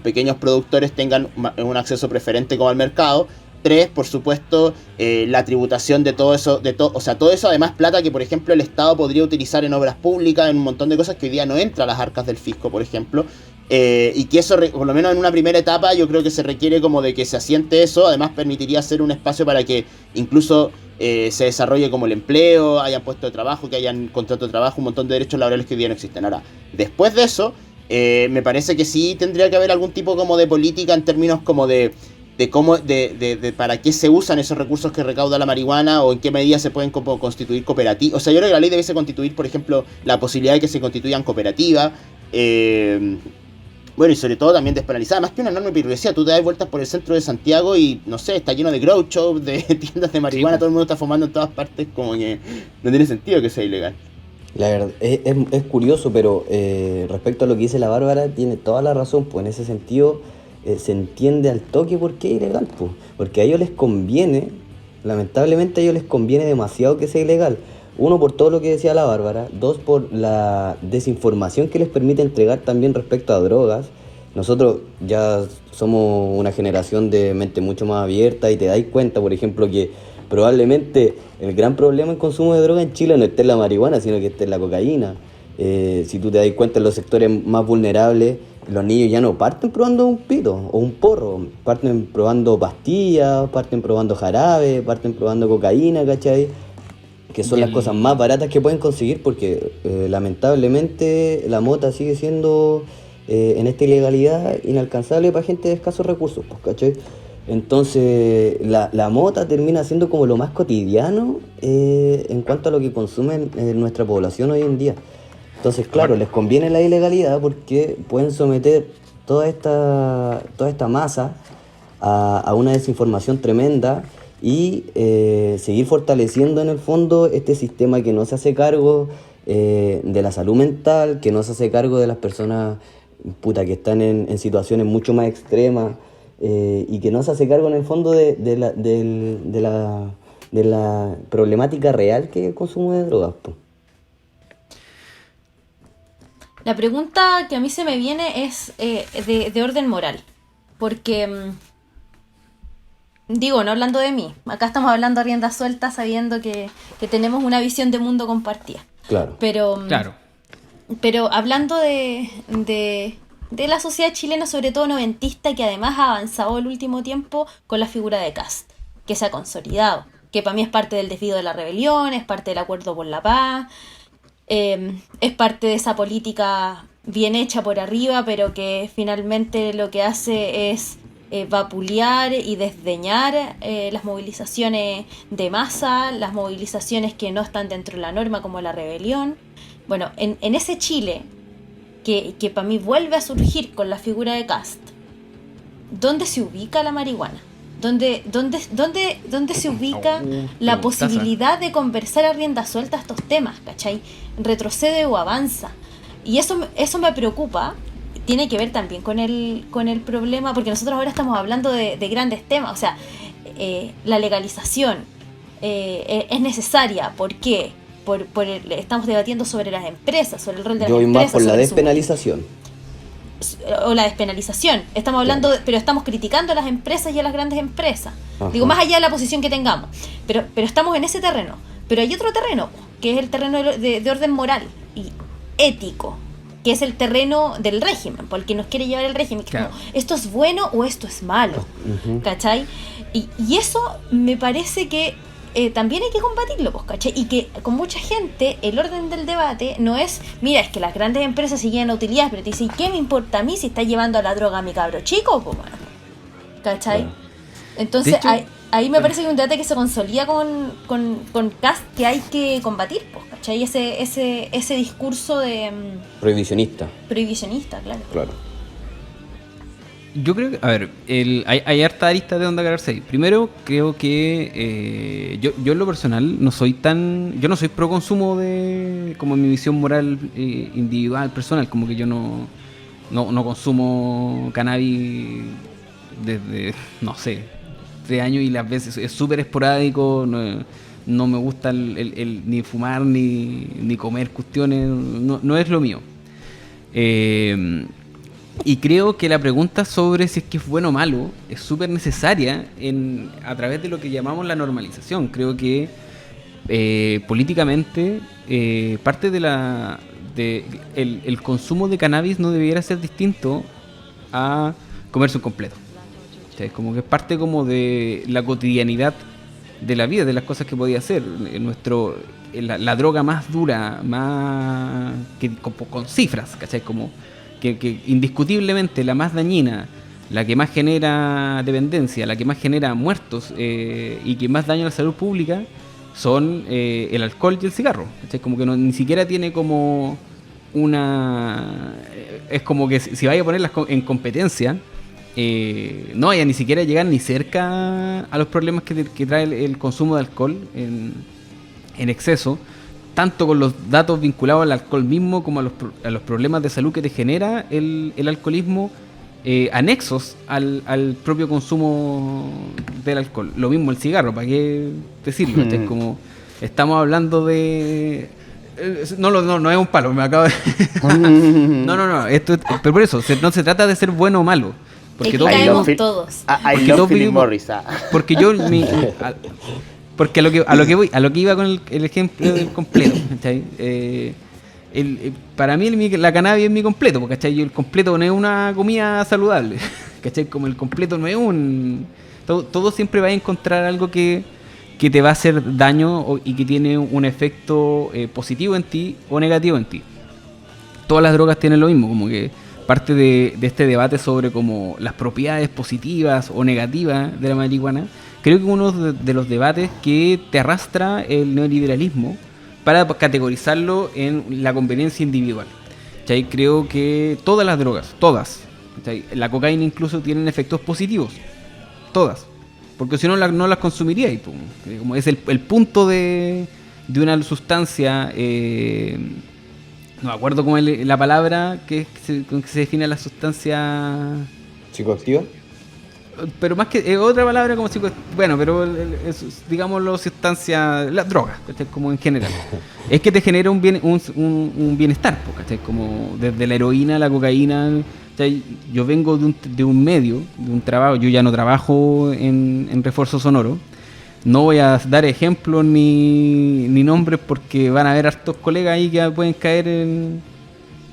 pequeños productores tengan un acceso preferente como al mercado. Tres, por supuesto, la tributación de todo eso, o sea, todo eso además plata que, por ejemplo, el Estado podría utilizar en obras públicas, en un montón de cosas que hoy día no entra a las arcas del fisco, por ejemplo. Y que eso, por lo menos en una primera etapa, yo creo que se requiere como de que se asiente eso. Además permitiría ser un espacio para que incluso se desarrolle como el empleo, hayan puestos de trabajo, que hayan contrato de trabajo, un montón de derechos laborales que hoy día no existen. Ahora, después de eso, me parece que sí tendría que haber algún tipo como de política en términos como de cómo, de para qué se usan esos recursos que recauda la marihuana, o en qué medida se pueden como constituir cooperativas. O sea, yo creo que la ley debiese constituir, por ejemplo, la posibilidad de que se constituyan cooperativas. Bueno, y sobre todo también despenalizada, más que una enorme pirulesía. Tú te das vueltas por el centro de Santiago y, no sé, está lleno de grow shops, de tiendas de marihuana, sí. Todo el mundo está fumando en todas partes, como que no tiene sentido que sea ilegal. La verdad, es curioso, pero respecto a lo que dice la Bárbara, tiene toda la razón, pues en ese sentido se entiende al toque por qué es ilegal, pues, porque a ellos les conviene, lamentablemente a ellos les conviene demasiado que sea ilegal. Uno, por todo lo que decía la Bárbara. Dos, por la desinformación que les permite entregar también respecto a drogas. Nosotros ya somos una generación de mente mucho más abierta y te dais cuenta, por ejemplo, que probablemente el gran problema en consumo de droga en Chile no esté en la marihuana, sino que esté en la cocaína. Si tú te das cuenta, en los sectores más vulnerables, los niños ya no parten probando un pito o un porro, parten probando pastillas, parten probando jarabe, parten probando cocaína, ¿cachai? Que son las cosas más baratas que pueden conseguir, porque lamentablemente la mota sigue siendo en esta ilegalidad inalcanzable para gente de escasos recursos, pues, ¿cachai? Entonces la mota termina siendo como lo más cotidiano en cuanto a lo que consume nuestra población hoy en día. Entonces, claro, les conviene la ilegalidad porque pueden someter toda esta masa a una desinformación tremenda y seguir fortaleciendo en el fondo este sistema que no se hace cargo de la salud mental, que no se hace cargo de las personas que están en situaciones mucho más extremas, y que no se hace cargo en el fondo de la problemática real que es el consumo de drogas, pues. La pregunta que a mí se me viene es de orden moral, porque... Digo, no hablando de mí, acá estamos hablando a rienda suelta sabiendo que tenemos una visión de mundo compartida. Claro. Pero hablando de la sociedad chilena, sobre todo noventista, que además ha avanzado el último tiempo con la figura de Kast, que se ha consolidado, que para mí es parte del desvío de la rebelión, es parte del acuerdo por la paz, es parte de esa política bien hecha por arriba, pero que finalmente lo que hace es vapulear y desdeñar las movilizaciones de masa, las movilizaciones que no están dentro de la norma, como la rebelión. Bueno, en ese Chile, que para mí vuelve a surgir con la figura de Kast, ¿dónde se ubica la marihuana? ¿Dónde se ubica la posibilidad de conversar a rienda suelta estos temas? ¿Cachai? ¿Retrocede o avanza? Y eso me preocupa. Tiene que ver también con el problema, porque nosotros ahora estamos hablando de grandes temas. O sea, la legalización es necesaria. ¿Por qué? Estamos debatiendo sobre las empresas, sobre el rol de las empresas. Yo voy más por la despenalización. O la despenalización. Estamos hablando, pero estamos criticando a las empresas y a las grandes empresas. Ajá. Digo, más allá de la posición que tengamos. Pero estamos en ese terreno. Pero hay otro terreno, que es el terreno de orden moral y ético, que es el terreno del régimen, por el que nos quiere llevar el régimen. Claro. Como, ¿esto es bueno o esto es malo? Uh-huh. ¿Cachai? Y eso me parece que también hay que combatirlo, pues, ¿cachai? Y que con mucha gente el orden del debate no es, mira, es que las grandes empresas siguen a utilidades, pero te dicen, ¿qué me importa a mí si está llevando a la droga a mi cabro chico? Pues, bueno, ¿cachai? Claro. Entonces, hecho, ahí me parece que un debate que se consolida con Kast que hay que combatir, pues, ¿cachai? Ese discurso de... Prohibicionista, claro. Claro. Yo creo que, a ver, hay harta arista de donde agarrarse ahí. Primero, creo que yo en lo personal yo no soy pro consumo como en mi visión moral individual, personal, como que yo no consumo cannabis desde, no sé, 3 años y las veces es súper esporádico, no me gusta ni fumar ni comer cuestiones, no es lo mío. Y creo que la pregunta sobre si es que es bueno o malo es súper necesaria a través de lo que llamamos la normalización. Creo que políticamente parte el consumo de cannabis no debiera ser distinto a comerse un completo. O sea, es como que es parte como de la cotidianidad de la vida, de las cosas que podía hacer. La droga más dura, más con cifras, ¿cachai? Como que indiscutiblemente la más dañina, la que más genera dependencia, la que más genera muertos y que más daña a la salud pública son el alcohol y el cigarro. ¿Cachai? Como que ni siquiera tiene como una... Es como que si vaya a ponerlas en competencia, no vaya ni siquiera a llegar ni cerca a los problemas que trae el consumo de alcohol en exceso, tanto con los datos vinculados al alcohol mismo como a los problemas de salud que te genera el alcoholismo, anexos al propio consumo del alcohol. Lo mismo el cigarro, ¿para qué decirlo? Es como, estamos hablando de... No es un palo, me acabo de... No, esto pero por eso, no se trata de ser bueno o malo. Porque todos vivimos, porque yo porque a lo que iba con el ejemplo del completo, ¿cachai? Para mí la cannabis es mi completo, ¿cachai? El completo no es una comida saludable, ¿cachai? Como el completo no es todo siempre va a encontrar algo que te va a hacer daño y que tiene un efecto positivo en ti o negativo en ti. Todas las drogas tienen lo mismo, como que parte de este debate sobre como las propiedades positivas o negativas de la marihuana. Creo que uno de los debates que te arrastra el neoliberalismo para categorizarlo en la conveniencia individual. ¿Cachai? Creo que todas las drogas, ¿cachai? La cocaína incluso tienen efectos positivos, todas, porque si no no las consumiría. Y como es el punto de una sustancia, no me acuerdo cómo es la palabra con que se define la sustancia psicoactiva. Pero más que otra palabra como bueno, pero digámoslo, sustancia, las drogas, ¿cachai? Como en general, es que te genera un bienestar, ¿cachai? Como desde la heroína, la cocaína, ¿cachai? Yo vengo de un medio, de un trabajo, yo ya no trabajo en refuerzo sonoro, no voy a dar ejemplos ni nombres porque van a haber hartos colegas ahí que pueden caer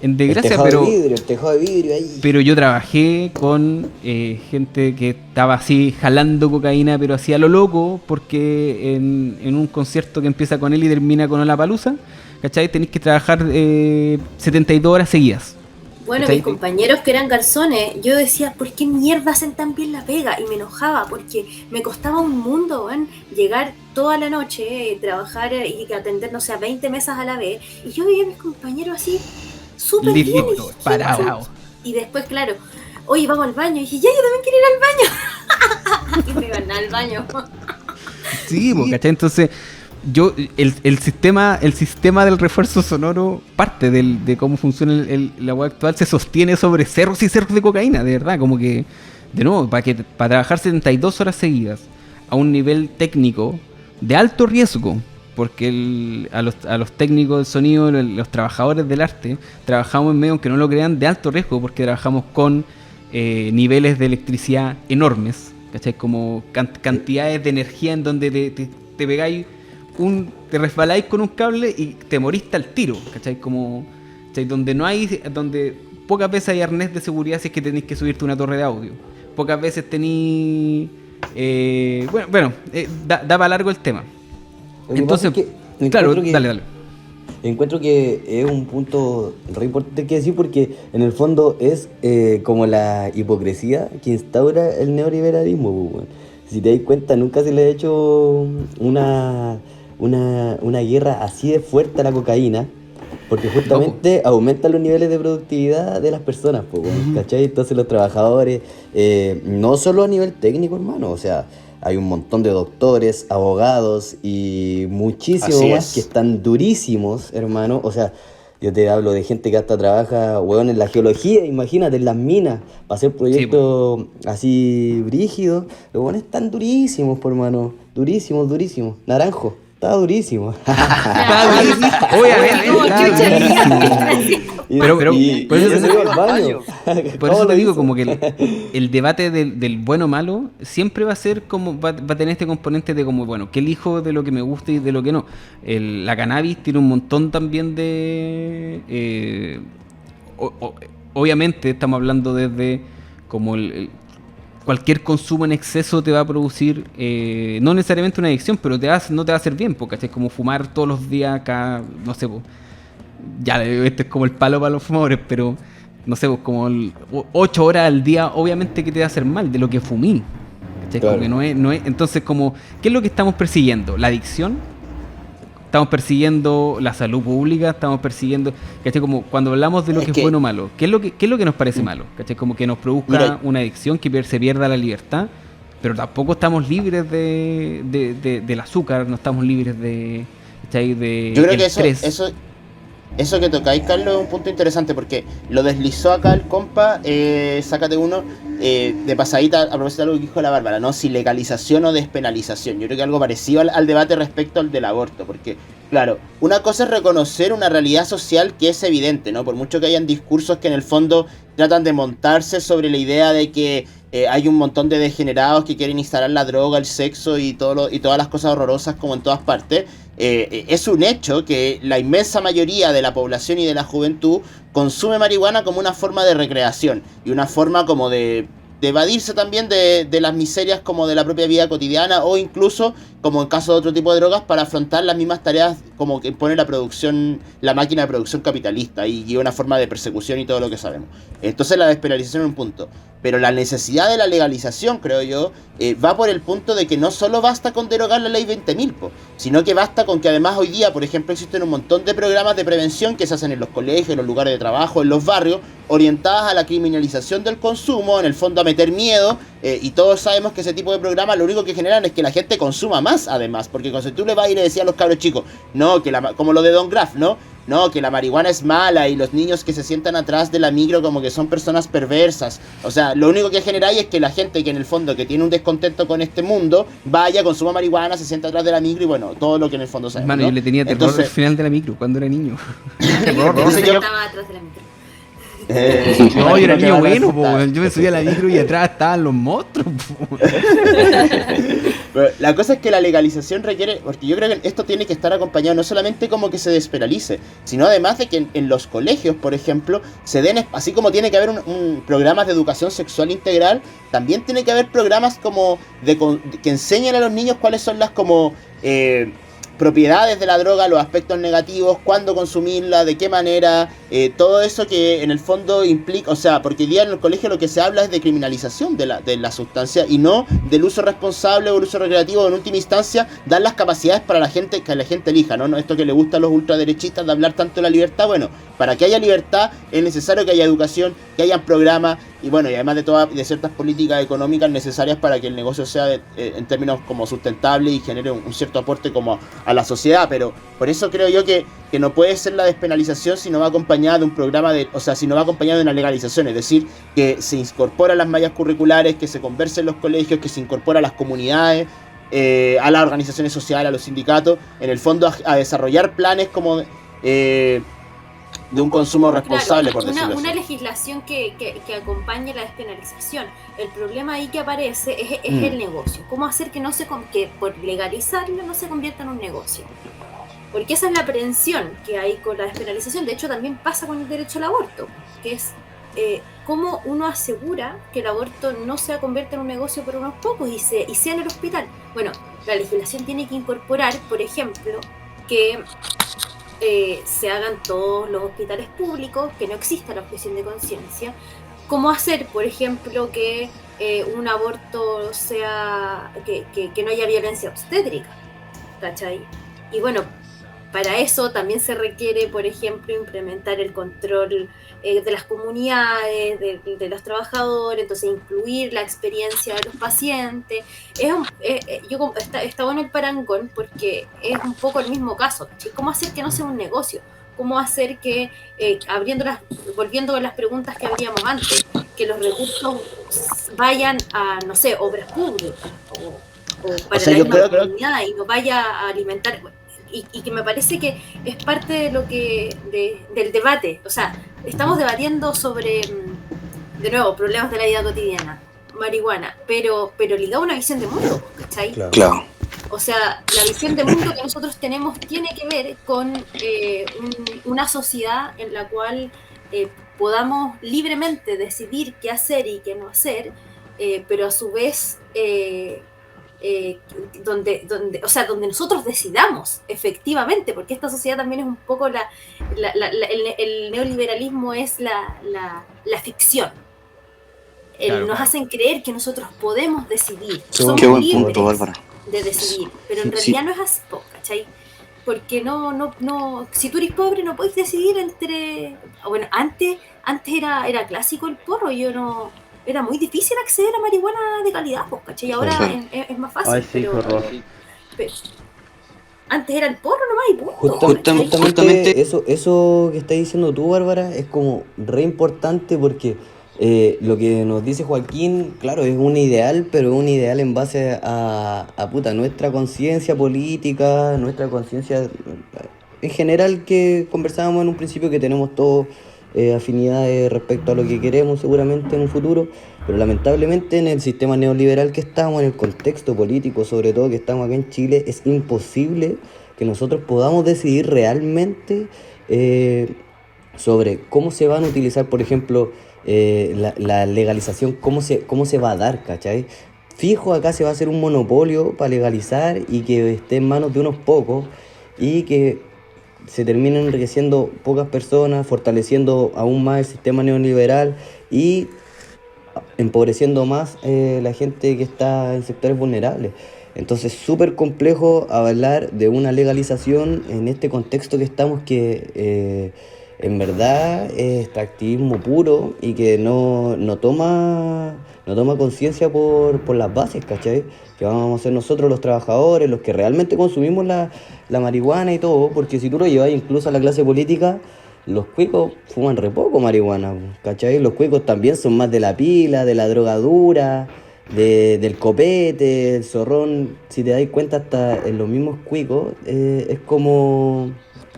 en desgracia, el tejado de vidrio ahí. Pero yo trabajé con gente que estaba así jalando cocaína, pero así a lo loco, porque en un concierto que empieza con él y termina con Lollapalooza, ¿cachai? Tenéis que trabajar 72 horas seguidas. Bueno, ¿cachai? mis compañeros que eran garzones, yo decía, ¿por qué mierda hacen tan bien la pega? Y me enojaba porque me costaba un mundo, ¿ven? Llegar toda la noche, trabajar y atender, no sé, 20 mesas a la vez. Y yo veía a mis compañeros así, súper bien. Parado. Y después, claro, oye, vamos al baño. Y dije, ya, yo también quiero ir al baño. Y me iban al baño. Sí, ¿cachai? Entonces, el sistema del refuerzo sonoro, parte de cómo funciona la web actual, se sostiene sobre cerros y cerros de cocaína, de verdad. Como que, de nuevo, para trabajar 72 horas seguidas a un nivel técnico de alto riesgo, porque a los técnicos del sonido, los trabajadores del arte, trabajamos en medio, aunque no lo crean, de alto riesgo, porque trabajamos con niveles de electricidad enormes, ¿cachai? Como cantidades de energía en donde te pegáis te resbaláis con un cable y te moriste al tiro, ¿cachai? Como, ¿cachai? Donde pocas veces hay arnés de seguridad si es que tenéis que subirte una torre de audio. Pocas veces tenéis... da para largo el tema. Entonces, claro, dale. Encuentro que es un punto re importante que decir, porque en el fondo es como la hipocresía que instaura el neoliberalismo, pues. Si te das cuenta, nunca se le ha hecho una guerra así de fuerte a la cocaína, porque justamente aumenta los niveles de productividad de las personas, pues, ¿cachai? Entonces los trabajadores, no solo a nivel técnico, hermano, o sea, hay un montón de doctores, abogados y muchísimos más que están durísimos, hermano. O sea, yo te hablo de gente que hasta trabaja, weón, en la geología, imagínate, en las minas, para hacer proyectos así brígidos. Los weones están durísimos, por hermano. Durísimos. Naranjo, está durísimo. Obviamente. Pero por eso te digo, como que el debate del bueno o malo siempre va a ser como, va a tener este componente de como, bueno, ¿qué elijo de lo que me gusta y de lo que no? La cannabis tiene un montón también de... obviamente estamos hablando desde como cualquier consumo en exceso te va a producir, no necesariamente una adicción, pero no te va a hacer bien, porque es como fumar todos los días acá, no sé, ya este es como el palo para los fumadores, pero no sé, como 8 horas al día, obviamente que te va a hacer mal de lo que fumí. Claro. Como que no es, entonces, como, ¿qué es lo que estamos persiguiendo? ¿La adicción? Estamos persiguiendo la salud pública, estamos persiguiendo, ¿cachai? Como cuando hablamos de lo que es bueno o malo, ¿qué es lo que nos parece malo? ¿Cachai? Como que nos produzca una adicción, que se pierda la libertad, pero tampoco estamos libres del azúcar, no estamos libres de, ¿cachai? Yo creo que eso que tocáis, Carlos, es un punto interesante, porque lo deslizó acá el compa, sácate uno, de pasadita, a propósito de algo que dijo la Bárbara, ¿no? Si legalización o despenalización. Yo creo que algo parecido al debate respecto al del aborto, porque, claro, una cosa es reconocer una realidad social que es evidente, ¿no? Por mucho que hayan discursos que en el fondo tratan de montarse sobre la idea de que hay un montón de degenerados que quieren instalar la droga, el sexo y todas las cosas horrorosas como en todas partes. Es un hecho que la inmensa mayoría de la población y de la juventud consume marihuana como una forma de recreación y una forma como de evadirse también de las miserias como de la propia vida cotidiana, o incluso, como en caso de otro tipo de drogas, para afrontar las mismas tareas como que pone la máquina de producción capitalista y una forma de persecución y todo lo que sabemos. Entonces la despenalización es un punto, pero la necesidad de la legalización, creo yo, va por el punto de que no solo basta con derogar la ley 20.000, sino que basta con que además hoy día, por ejemplo, existen un montón de programas de prevención que se hacen en los colegios, en los lugares de trabajo, en los barrios, orientadas a la criminalización del consumo, en el fondo a meter miedo, y todos sabemos que ese tipo de programas lo único que generan es que la gente consuma más, además, porque cuando tú le vas y le decías a los cabros chicos, no, como lo de Don Graff, no, que la marihuana es mala, y los niños que se sientan atrás de la micro como que son personas perversas, o sea, lo único que generáis es que la gente que en el fondo que tiene un descontento con este mundo, vaya, consuma marihuana, se sienta atrás de la micro y bueno, todo lo que en el fondo sabemos, ¿no? Yo le tenía terror al final de la micro cuando era niño. Terror, yo estaba atrás de la micro. No, yo era niño bueno, yo me subía a la micro y atrás estaban los monstruos. Pero la cosa es que la legalización requiere, porque yo creo que esto tiene que estar acompañado no solamente como que se despenalice, sino además de que en los colegios, por ejemplo, se den, así como tiene que haber un programas de educación sexual integral, también tiene que haber programas como que enseñen a los niños cuáles son las como propiedades de la droga, los aspectos negativos, cuándo consumirla, de qué manera, todo eso que en el fondo implica, o sea, porque hoy día en el colegio lo que se habla es de criminalización de la sustancia y no del uso responsable o el uso recreativo. En última instancia, dar las capacidades para la gente, que la gente elija, ¿no? Esto que le gusta a los ultraderechistas de hablar tanto de la libertad, bueno, para que haya libertad es necesario que haya educación, que haya programas y bueno, y además de ciertas políticas económicas necesarias para que el negocio sea en términos como sustentable y genere un cierto aporte como a la sociedad. Pero por eso creo yo que no puede ser la despenalización si no va acompañada de un programa si no va acompañada de una legalización, es decir, que se incorpora a las mallas curriculares, que se converse en los colegios, que se incorpora a las comunidades, a las organizaciones sociales, a los sindicatos, en el fondo a desarrollar planes como de un consumo responsable, por decirlo así. Una legislación que acompañe la despenalización. El problema ahí que aparece es el negocio. ¿Cómo hacer que por legalizarlo no se convierta en un negocio? Porque esa es la aprehensión que hay con la despenalización. De hecho, también pasa con el derecho al aborto, que es cómo uno asegura que el aborto no se convierta en un negocio por unos pocos y sea en el hospital. Bueno, la legislación tiene que incorporar, por ejemplo, que se hagan todos los hospitales públicos, que no exista la objeción de conciencia. ¿Cómo hacer, por ejemplo, que un aborto sea que no haya violencia obstétrica? ¿Cachai? Y bueno, para eso también se requiere, por ejemplo, implementar el control de las comunidades, de los trabajadores, entonces incluir la experiencia de los pacientes. Está bueno el parangón porque es un poco el mismo caso. ¿Cómo hacer que no sea un negocio? ¿Cómo hacer que, volviendo a las preguntas que habríamos antes, que los recursos vayan a, no sé, obras públicas o para la misma comunidad y no vaya a alimentar... Y que me parece que es parte de lo del debate. O sea, estamos debatiendo sobre, de nuevo, problemas de la vida cotidiana, marihuana, pero ligado a una visión de mundo, ¿cachai? Claro. O sea, la visión de mundo que nosotros tenemos tiene que ver con una sociedad en la cual podamos libremente decidir qué hacer y qué no hacer, pero a su vez... donde nosotros decidamos efectivamente, porque esta sociedad también es un poco el neoliberalismo es la ficción. Claro, nos hacen creer que nosotros podemos decidir, somos libres de decidir, pero en realidad no es así, ¿cachai? Porque no, si tú eres pobre no podés decidir entre, bueno, antes era clásico el porro, era muy difícil acceder a marihuana de calidad, ¿cachai? Y ahora es más fácil. Ay, sí, pero antes era el porro nomás y punto. Justamente eso que estás diciendo tú, Bárbara, es como re importante porque lo que nos dice Joaquín, claro, es un ideal, pero es un ideal en base a nuestra conciencia política, nuestra conciencia en general, que conversábamos en un principio, que tenemos todos afinidades respecto a lo que queremos seguramente en un futuro, pero lamentablemente en el sistema neoliberal que estamos, en el contexto político sobre todo que estamos acá en Chile, es imposible que nosotros podamos decidir realmente sobre cómo se van a utilizar, por ejemplo, la legalización, cómo se va a dar, ¿cachai? Fijo, acá se va a hacer un monopolio para legalizar y que esté en manos de unos pocos y que se terminan enriqueciendo pocas personas, fortaleciendo aún más el sistema neoliberal y empobreciendo más la gente que está en sectores vulnerables. Entonces, súper complejo hablar de una legalización en este contexto que estamos, que en verdad es extractivismo puro y que no toma conciencia por las bases, ¿cachai? Que vamos a ser nosotros los trabajadores, los que realmente consumimos la marihuana y todo, porque si tú lo llevas incluso a la clase política, los cuicos fuman re poco marihuana, ¿cachai? Los cuicos también son más de la pila, de la drogadura, del copete, el zorrón. Si te das cuenta, hasta en los mismos cuicos es como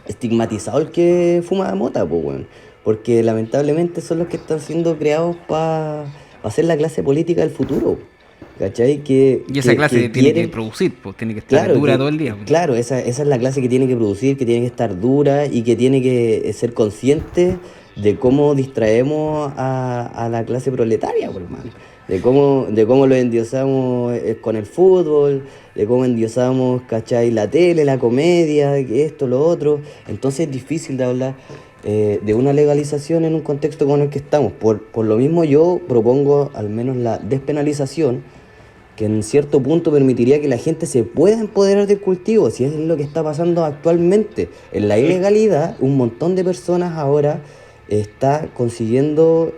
estigmatizado el que fuma mota, pues, bueno, porque lamentablemente son los que están siendo creados para ser la clase política del futuro. ¿Cachai? Y esa clase tiene que producir, pues tiene que estar dura todo el día. Pues. Claro, esa es la clase que tiene que producir, que tiene que estar dura y que tiene que ser consciente de cómo distraemos a la clase proletaria, por hermano. De cómo lo endiosamos con el fútbol, de cómo endiosamos, ¿cachai? La tele, la comedia, que esto, lo otro. Entonces es difícil de hablar de una legalización en un contexto con el que estamos. Por lo mismo yo propongo al menos la despenalización, que en cierto punto permitiría que la gente se pueda empoderar del cultivo, si es lo que está pasando actualmente. En la ilegalidad, un montón de personas ahora está consiguiendo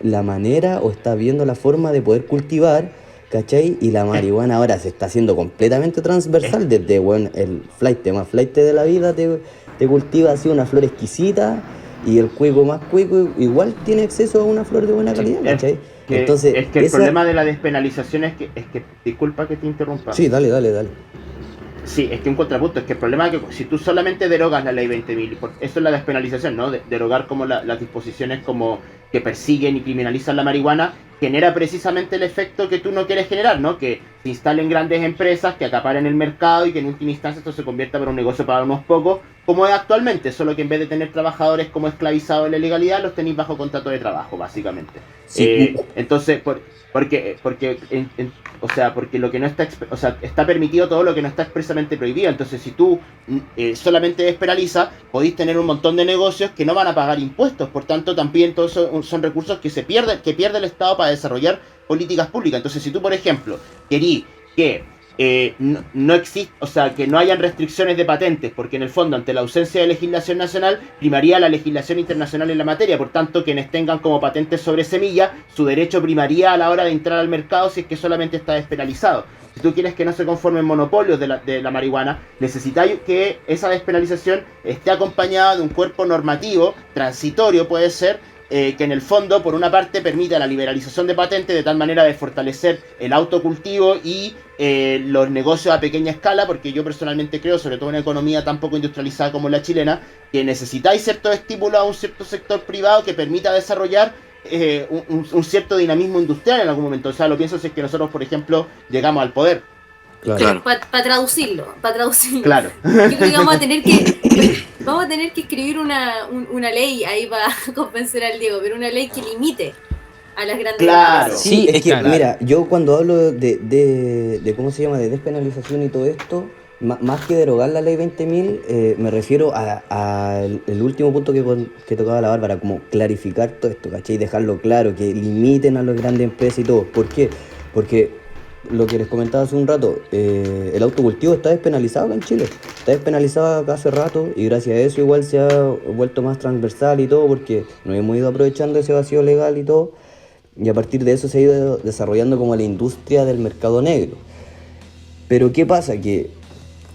la manera o está viendo la forma de poder cultivar, ¿cachai? Y la marihuana ahora se está haciendo completamente transversal, desde el flight más flight de la vida te cultiva así una flor exquisita, y el cuico más cuico igual tiene acceso a una flor de buena calidad, ¿cachai? Entonces, el problema de la despenalización es que disculpa que te interrumpa. Sí, dale. Sí, es que un contrapunto, es que el problema es que si tú solamente derogas la ley 20.000, eso es la despenalización, ¿no? Derogar como las disposiciones como que persiguen y criminalizan la marihuana, genera precisamente el efecto que tú no quieres generar, ¿no? Que se instalen grandes empresas, que acaparen el mercado y que en última instancia esto se convierta en un negocio para unos pocos, como es actualmente, solo que en vez de tener trabajadores como esclavizados en la ilegalidad, los tenéis bajo contrato de trabajo, básicamente. Sí. Entonces, porque lo que no está, está permitido todo lo que no está expresamente prohibido. Entonces, si tú solamente despenalizas, podéis tener un montón de negocios que no van a pagar impuestos. Por tanto, también todos son recursos que pierde el Estado para desarrollar políticas públicas. Entonces, si tú, por ejemplo, querís que no existe, que no hayan restricciones de patentes, porque en el fondo, ante la ausencia de legislación nacional, primaría la legislación internacional en la materia. Por tanto, quienes tengan como patentes sobre semilla, su derecho primaría a la hora de entrar al mercado si es que solamente está despenalizado. Si tú quieres que no se conformen monopolios de la marihuana, necesitáis que esa despenalización esté acompañada de un cuerpo normativo, transitorio puede ser, que en el fondo, por una parte, permita la liberalización de patentes de tal manera de fortalecer el autocultivo y los negocios a pequeña escala, porque yo personalmente creo, sobre todo en una economía tan poco industrializada como la chilena, que necesitáis ciertos estímulos a un cierto sector privado que permita desarrollar un cierto dinamismo industrial en algún momento. O sea, lo pienso si es que nosotros, por ejemplo, llegamos al poder. Claro. Para traducirlo. Claro. Yo creo que vamos a tener que escribir una ley ahí para convencer al Diego, pero una ley que limite a las grandes empresas. Sí, es que, mira, yo cuando hablo de ¿cómo se llama?, de despenalización y todo esto, más que derogar la ley 20.000, me refiero al último punto que tocaba la Bárbara, como clarificar todo esto, ¿cachai? Dejarlo claro, que limiten a las grandes empresas y todo. ¿Por qué? Porque lo que les comentaba hace un rato, el autocultivo está despenalizado acá en Chile, está despenalizado acá hace rato, y gracias a eso igual se ha vuelto más transversal y todo, porque nos hemos ido aprovechando ese vacío legal y todo, y a partir de eso se ha ido desarrollando como la industria del mercado negro. Pero ¿qué pasa? Que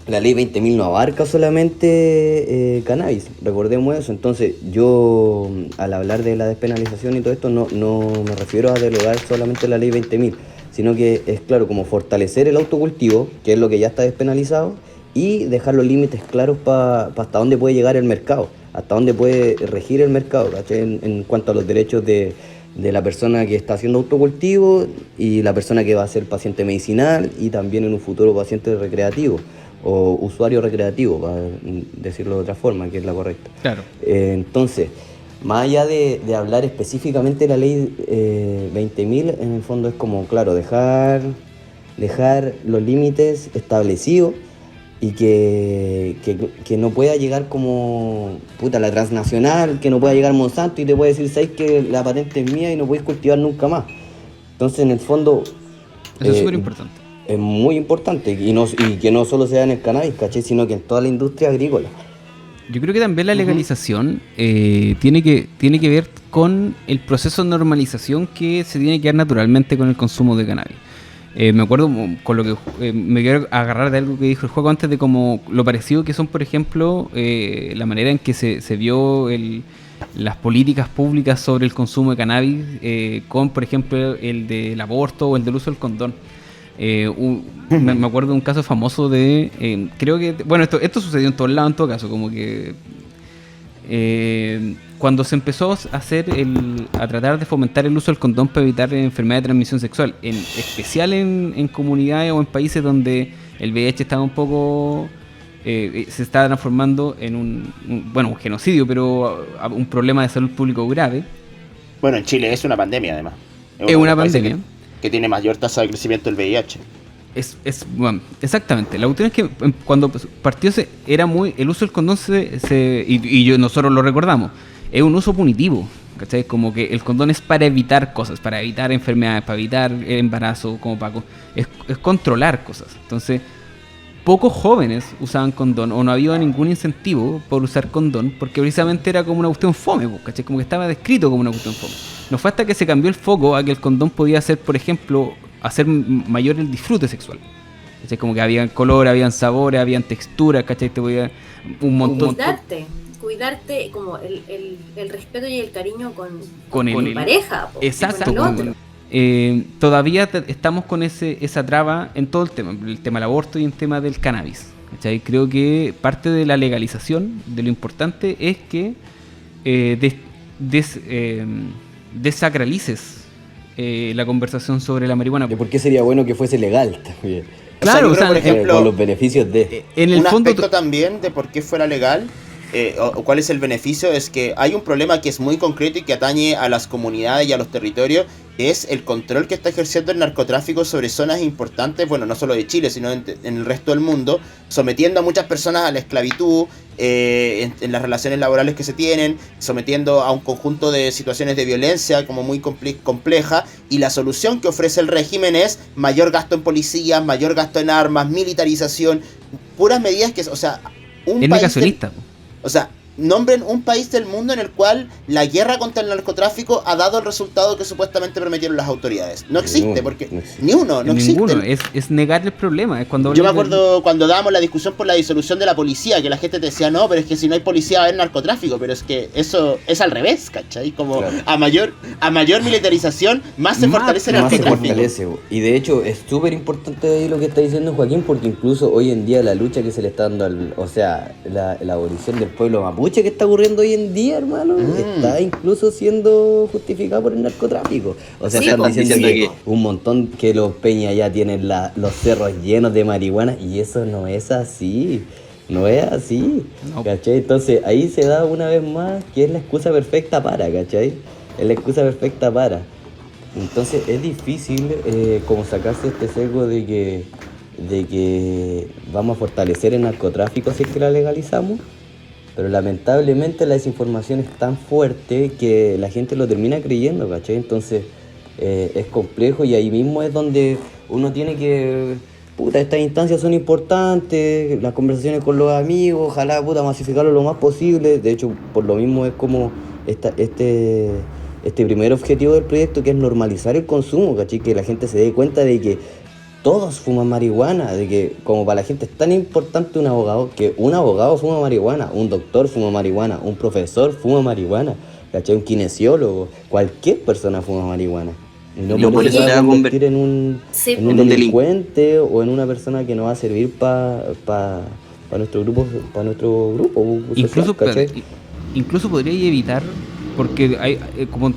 la ley 20.000 no abarca solamente cannabis, recordemos eso. Entonces yo, al hablar de la despenalización y todo esto, no me refiero a derogar solamente la ley 20.000, sino que es, claro, como fortalecer el autocultivo, que es lo que ya está despenalizado, y dejar los límites claros para hasta dónde puede llegar el mercado, hasta dónde puede regir el mercado, ¿cachai? En cuanto a los derechos de la persona que está haciendo autocultivo y la persona que va a ser paciente medicinal y también en un futuro paciente recreativo o usuario recreativo, para decirlo de otra forma, que es la correcta. Claro. Entonces, más allá de hablar específicamente de la ley 20.000, en el fondo es como, claro, dejar los límites establecidos y que no pueda llegar como la transnacional, que no pueda llegar Monsanto y te puede decir, ¿sabes que la patente es mía y no podéis cultivar nunca más? Entonces, en el fondo, eso es súper importante. Es muy importante y que no solo sea en el cannabis, ¿cachai? Sino que en toda la industria agrícola. Yo creo que también la legalización tiene que ver con el proceso de normalización que se tiene que dar naturalmente con el consumo de cannabis. Me acuerdo con lo que me quiero agarrar de algo que dijo el juego antes, de como lo parecido que son, por ejemplo, la manera en que se vio las políticas públicas sobre el consumo de cannabis, con, por ejemplo, el del aborto o el del uso del condón. Me acuerdo de un caso famoso de creo que, bueno, esto sucedió en todos lados en todo caso, como que cuando se empezó a hacer a tratar de fomentar el uso del condón para evitar enfermedades de transmisión sexual, en especial en comunidades o en países donde el VIH estaba un poco se estaba transformando en un genocidio, pero un problema de salud público grave. Bueno, en Chile es una pandemia, además. Es una pandemia que tiene mayor tasa de crecimiento del VIH. Bueno, exactamente. La cuestión es que cuando partió era muy el uso del condón nosotros lo recordamos, es un uso punitivo, ¿cachai? Como que el condón es para evitar cosas, para evitar enfermedades, para evitar el embarazo, como Paco, es controlar cosas. Entonces, pocos jóvenes usaban condón o no había ningún incentivo por usar condón porque precisamente era como una cuestión fome, ¿cachai? Como que estaba descrito como una cuestión fome. No fue hasta que se cambió el foco a que el condón podía hacer, por ejemplo, hacer mayor el disfrute sexual. ¿Cachai? Como que había color, habían sabores, habían texturas, ¿cachai? Te podía un montón. Cuidarte como el respeto y el cariño con el pareja. Exacto. Con el otro. Todavía estamos con esa traba en todo el tema del aborto y el tema del cannabis. ¿Cachai? Creo que parte de la legalización, de lo importante, es que desacralices la conversación sobre la marihuana. ¿Por qué sería bueno que fuese legal también? Claro, o sea, por ejemplo, con los beneficios de... En el fondo aspecto también de por qué fuera legal, o cuál es el beneficio, es que hay un problema que es muy concreto y que atañe a las comunidades y a los territorios, que es el control que está ejerciendo el narcotráfico sobre zonas importantes, bueno, no solo de Chile, sino en el resto del mundo, sometiendo a muchas personas a la esclavitud, en las relaciones laborales que se tienen, sometiendo a un conjunto de situaciones de violencia como muy compleja, y la solución que ofrece el régimen es mayor gasto en policías, mayor gasto en armas, militarización, puras medidas que, o sea, es negacionista. O sea, nombren un país del mundo en el cual la guerra contra el narcotráfico ha dado el resultado que supuestamente prometieron las autoridades. No existe, porque ni uno, no ninguno. existe. Es negar el problema. Es cuando yo me acuerdo cuando dábamos la discusión por la disolución de la policía, que la gente te decía, no, pero es que si no hay policía va a haber narcotráfico, pero es que eso es al revés, ¿cachai? Como claro. a mayor militarización, más se fortalece el narcotráfico. Y de hecho es súper importante ahí lo que está diciendo Joaquín, porque incluso hoy en día la lucha que se le está dando, la abolición del pueblo mapuche que está ocurriendo hoy en día, hermano, está incluso siendo justificada por el narcotráfico. O sea, sí, están diciendo que un montón que los peñas ya tienen los cerros llenos de marihuana, y eso no es así. No es así, no. ¿Cachai? Entonces ahí se da una vez más que es la excusa perfecta para, ¿cachai? Es la excusa perfecta para. Entonces es difícil como sacarse este sesgo de que vamos a fortalecer el narcotráfico si es que la legalizamos. Pero lamentablemente la desinformación es tan fuerte que la gente lo termina creyendo, ¿cachai? Entonces es complejo, y ahí mismo es donde uno tiene que... estas instancias son importantes, las conversaciones con los amigos, ojalá masificarlo lo más posible. De hecho, por lo mismo es como este primer objetivo del proyecto, que es normalizar el consumo, ¿cachai? Que la gente se dé cuenta de que todos fuman marihuana, de que como para la gente es tan importante un abogado, que un abogado fuma marihuana, un doctor fuma marihuana, un profesor fuma marihuana, ¿cachai? Un kinesiólogo, cualquier persona fuma marihuana. Y no por eso se va a convertir en un delincuente o en una persona que no va a servir para nuestro grupo, incluso social, incluso podría evitar, porque hay como en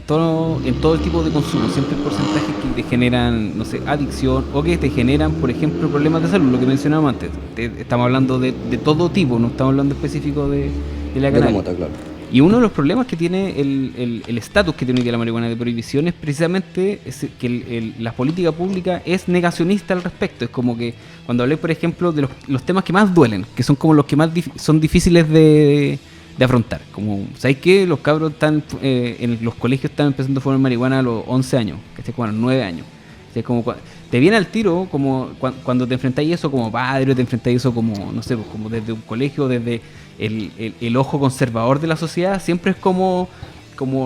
todo el tipo de consumo siempre hay porcentajes que te generan, no sé, adicción, o que te generan, por ejemplo, problemas de salud, lo que mencionábamos antes. Estamos hablando de todo tipo, no estamos hablando específico de la cannabis. Claro. Y uno de los problemas que tiene el estatus que tiene la marihuana de prohibición es precisamente que la política pública es negacionista al respecto. Es como que cuando hablé, por ejemplo, de los temas que más duelen, que son como los que más son difíciles de afrontar, como, ¿sabes qué? Los cabros están en los colegios están empezando a fumar marihuana a los 11 años, que como a los 9 años. O sea, como te viene al tiro, como cuando te enfrentáis eso como padre, te enfrentáis eso como, no sé, pues, como desde un colegio, desde el ojo conservador de la sociedad, siempre es como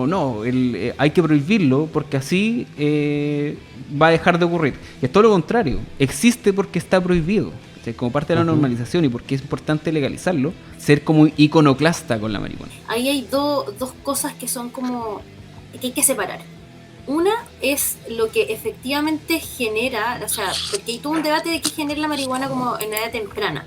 no, hay que prohibirlo porque así va a dejar de ocurrir. Y es todo lo contrario, existe porque está prohibido. Como parte de la normalización y porque es importante legalizarlo, ser como iconoclasta con la marihuana. Ahí hay dos cosas que son como que hay que separar. Una es lo que efectivamente genera, o sea, porque hay todo un debate de qué genera la marihuana como en edad temprana.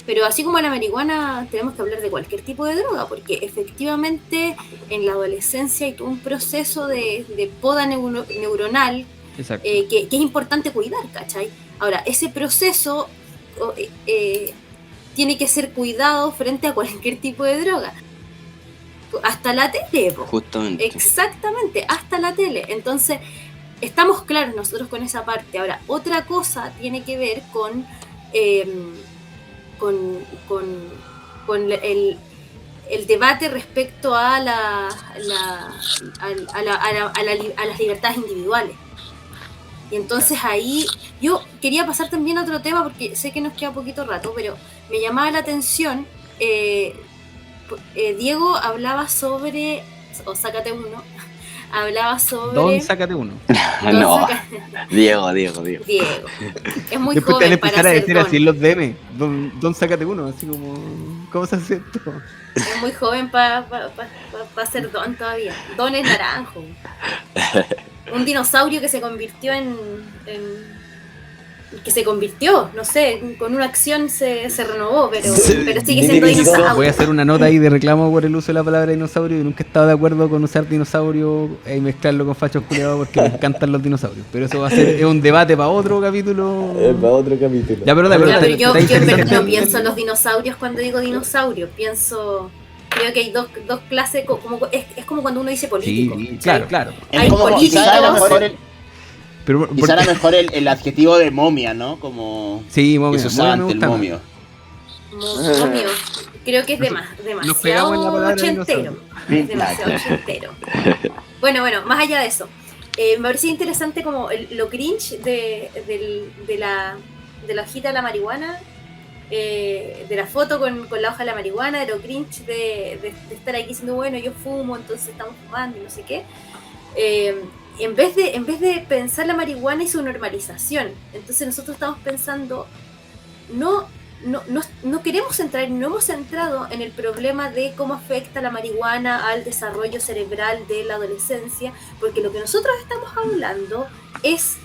Pero así como la marihuana, tenemos que hablar de cualquier tipo de droga, porque efectivamente en la adolescencia hay todo un proceso de poda neuronal que es importante cuidar, ¿cachai? Ahora, ese proceso tiene que ser cuidado frente a cualquier tipo de droga. Hasta la tele, justamente. Exactamente, hasta la tele. Entonces, estamos claros nosotros con esa parte. Ahora, otra cosa tiene que ver con el debate respecto a las libertades individuales. Y entonces ahí yo quería pasar también a otro tema, porque sé que nos queda poquito rato, pero me llamaba la atención. Diego hablaba sobre, o sácate uno, hablaba sobre... Don, sácate uno. No, Diego. Es muy después joven te para empezar a ser decir Don. así en los DM. Don, sácate uno. Así como, ¿cómo se hace esto? Es muy joven para ser Don todavía. Don es naranjo. Un dinosaurio que se convirtió no sé, con una acción se renovó, pero sigue siendo dinosaurio. Voy a hacer una nota ahí de reclamo por el uso de la palabra dinosaurio, y nunca he estado de acuerdo con usar dinosaurio y mezclarlo con fachos culiados, porque me encantan los dinosaurios. Pero eso es un debate para otro capítulo. Para otro capítulo. Ya, pero dale, yo no pienso en los dinosaurios cuando digo dinosaurio, creo que hay dos clases, es como cuando uno dice político. Sí, claro. Hay políticos. Quizá era mejor el adjetivo de momia, ¿no? Como sí, momia. que se usaba ante el momio. Momio. Creo que es demasiado ochentero. Es demasiado ochentero. Bueno, más allá de eso. Me parecía interesante como lo cringe de la hojita de la marihuana, de la foto con la hoja de la marihuana, de lo cringe de estar aquí diciendo, bueno, yo fumo, entonces estamos fumando y no sé qué. En vez de pensar la marihuana y su normalización, entonces nosotros estamos pensando, no queremos entrar, no hemos entrado en el problema de cómo afecta la marihuana al desarrollo cerebral de la adolescencia, porque lo que nosotros estamos hablando es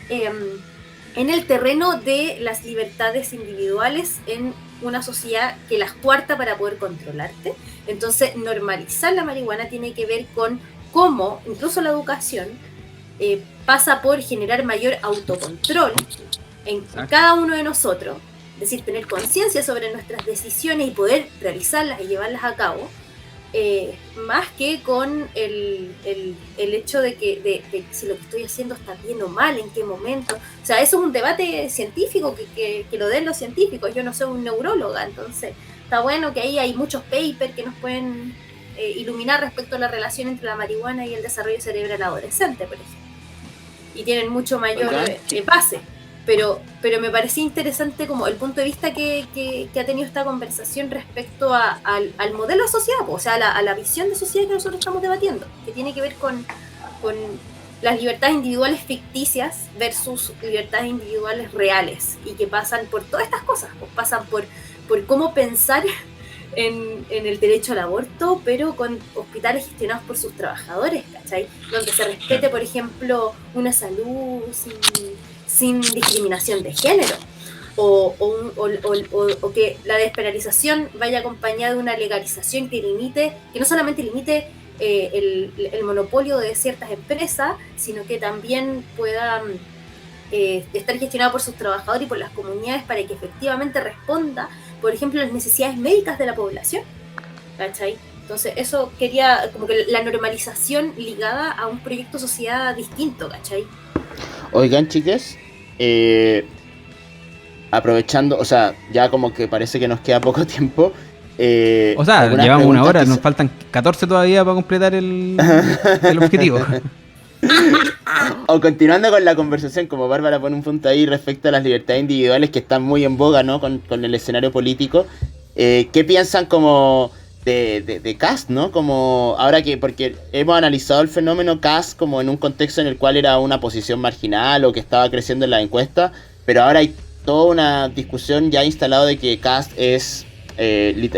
en el terreno de las libertades individuales en una sociedad que las cuarta para poder controlarte. Entonces, normalizar la marihuana tiene que ver con cómo incluso la educación pasa por generar mayor autocontrol en cada uno de nosotros, es decir, tener conciencia sobre nuestras decisiones y poder realizarlas y llevarlas a cabo, más que con el hecho de si lo que estoy haciendo está bien o mal, en qué momento. O sea, eso es un debate científico que lo den los científicos. Yo no soy un neuróloga, entonces está bueno que ahí hay muchos papers que nos pueden iluminar respecto a la relación entre la marihuana y el desarrollo cerebral adolescente, por ejemplo. Y tienen mucho mayor base. Pero me parecía interesante como el punto de vista que ha tenido esta conversación respecto al modelo de sociedad, o sea, a la visión de sociedad que nosotros estamos debatiendo, que tiene que ver con las libertades individuales ficticias versus libertades individuales reales, y que pasan por todas estas cosas, pues pasan por cómo pensar en el derecho al aborto, pero con hospitales gestionados por sus trabajadores, ¿cachai? Donde se respete, por ejemplo, una salud sin discriminación de género, o que la despenalización vaya acompañada de una legalización que no solamente limite el monopolio de ciertas empresas, sino que también pueda estar gestionado por sus trabajadores y por las comunidades, para que efectivamente responda, por ejemplo, las necesidades médicas de la población, ¿cachai? Entonces eso quería, como que la normalización ligada a un proyecto sociedad distinto, ¿cachai? Oigan, chiques, aprovechando, o sea, ya como que parece que nos queda poco tiempo. O sea, llevamos una hora, nos faltan 14 todavía para completar el objetivo. O continuando con la conversación, como Bárbara pone un punto ahí respecto a las libertades individuales que están muy en boga, ¿no? Con el escenario político. ¿Qué piensan como de Kast, ¿no? Como ahora porque hemos analizado el fenómeno Kast como en un contexto en el cual era una posición marginal o que estaba creciendo en la encuesta, pero ahora hay toda una discusión ya instalada de que Kast es...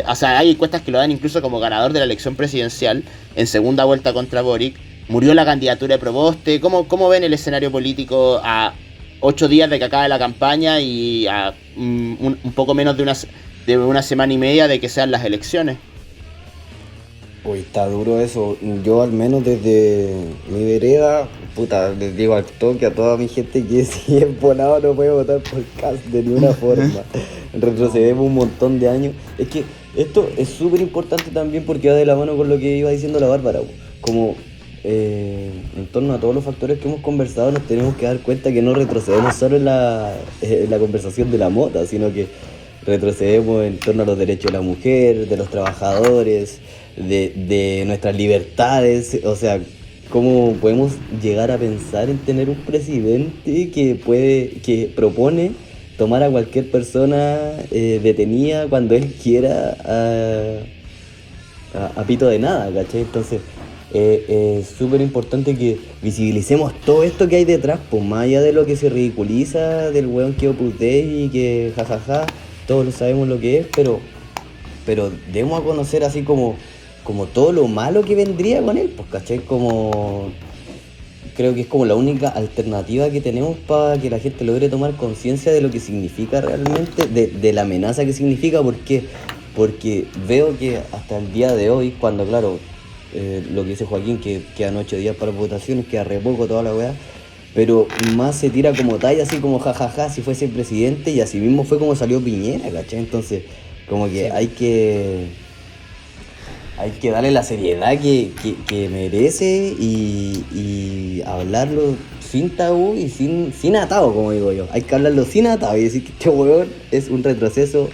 o sea, hay encuestas que lo dan incluso como ganador de la elección presidencial en segunda vuelta contra Boric. Murió la candidatura de Proboste. ¿Cómo ven el escenario político a 8 días de que acabe la campaña y a un poco menos de de una semana y media de que sean las elecciones. Uy, está duro eso. Yo al menos desde mi vereda, puta, les digo al toque a toda mi gente que si es volado no puede votar por Kast de ninguna forma. Retrocedemos un montón de años. Es que esto es súper importante también porque va de la mano con lo que iba diciendo la Bárbara. Como en torno a todos los factores que hemos conversado nos tenemos que dar cuenta que no retrocedemos solo en la conversación de la mota, sino que retrocedemos en torno a los derechos de la mujer, de los trabajadores, de nuestras libertades. O sea, ¿cómo podemos llegar a pensar en tener un presidente que propone tomar a cualquier persona detenida cuando él quiera a pito de nada, ¿cachai? Entonces es súper importante que visibilicemos todo esto que hay detrás, pues más allá de lo que se ridiculiza del weón que Opus Dei y que jajaja, todos lo sabemos lo que es, pero debemos a conocer así como todo lo malo que vendría con él, pues, ¿cachai? Creo que es como la única alternativa que tenemos para que la gente logre tomar conciencia de lo que significa realmente, de la amenaza que significa, porque veo que hasta el día de hoy, cuando claro, lo que dice Joaquín, que quedan 8 días para votaciones, queda re poco toda la weá, pero más se tira como talla, así como jajaja, si fuese presidente, y así mismo fue como salió Piñera, ¿cachai? Entonces, como que sí, hay que darle la seriedad que merece y hablarlo sin tabú y sin atado, como digo yo. Hay que hablarlo sin atado y decir que este hueón es un retroceso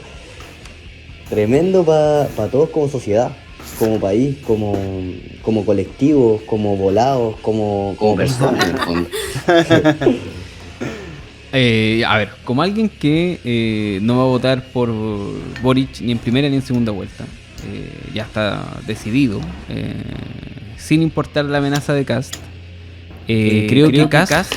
tremendo para todos como sociedad, como país, como colectivos, como volados, como personas en el fondo. A ver, como alguien que no va a votar por Boric ni en primera ni en segunda vuelta, ya está decidido, sin importar la amenaza de Kast, creo que Kast,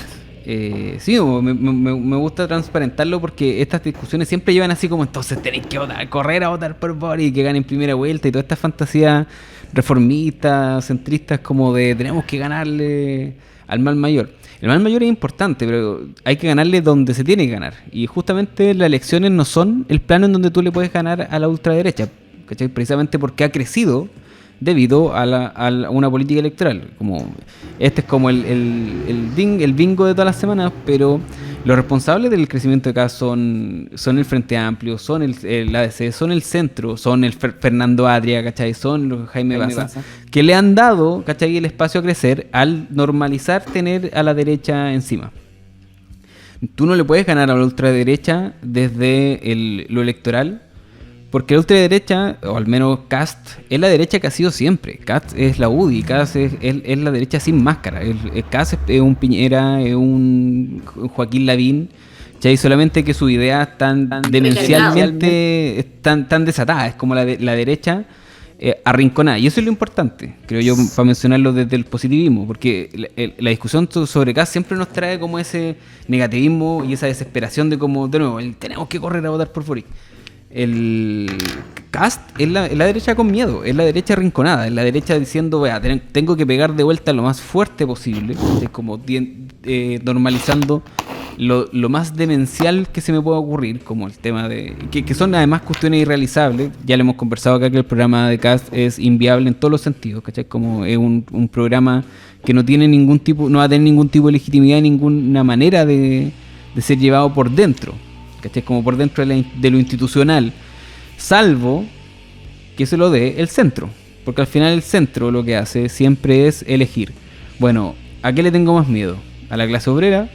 sí, me gusta transparentarlo porque estas discusiones siempre llevan así como entonces tenéis que votar, correr a votar por Boric, que gane en primera vuelta y toda esta fantasía reformistas, centristas como de tenemos que ganarle al mal mayor. El mal mayor es importante, pero hay que ganarle donde se tiene que ganar. Y justamente las elecciones no son el plano en donde tú le puedes ganar a la ultraderecha, ¿cachai? Precisamente porque ha crecido debido a una política electoral. Como este es como el bingo de todas las semanas, pero los responsables del crecimiento de acá son el Frente Amplio, son el ADC, son el Centro, son el Fernando Adria, ¿cachai? Son los Jaime Baza, que le han dado, ¿cachai?, el espacio a crecer al normalizar tener a la derecha encima. Tú no le puedes ganar a la ultraderecha desde lo electoral, porque la ultraderecha, o al menos Kast, es la derecha que ha sido siempre. Kast es la UDI, Kast es la derecha sin máscara. Kast es un Piñera, es un Joaquín Lavín, ¿cachai? Solamente que sus ideas tan demencialmente tan desatadas. Es como la derecha arrinconada. Y eso es lo importante, creo yo, para mencionarlo desde el positivismo, porque la discusión sobre Kast siempre nos trae como ese negativismo y esa desesperación de como, de nuevo, tenemos que correr a votar por Boric. El Kast es la derecha con miedo, es la derecha arrinconada, es la derecha diciendo, vea, tengo que pegar de vuelta lo más fuerte posible, es como normalizando lo más demencial que se me pueda ocurrir, como el tema de que son además cuestiones irrealizables. Ya le hemos conversado acá que el programa de Kast es inviable en todos los sentidos, ¿cachai? Como es un programa que no tiene ningún tipo, no va a tener ningún tipo de legitimidad, ninguna manera de ser llevado por dentro, ¿cachai? Como por dentro de lo institucional, salvo que se lo dé el centro, porque al final el centro lo que hace siempre es elegir, bueno, ¿a qué le tengo más miedo? ¿A la clase obrera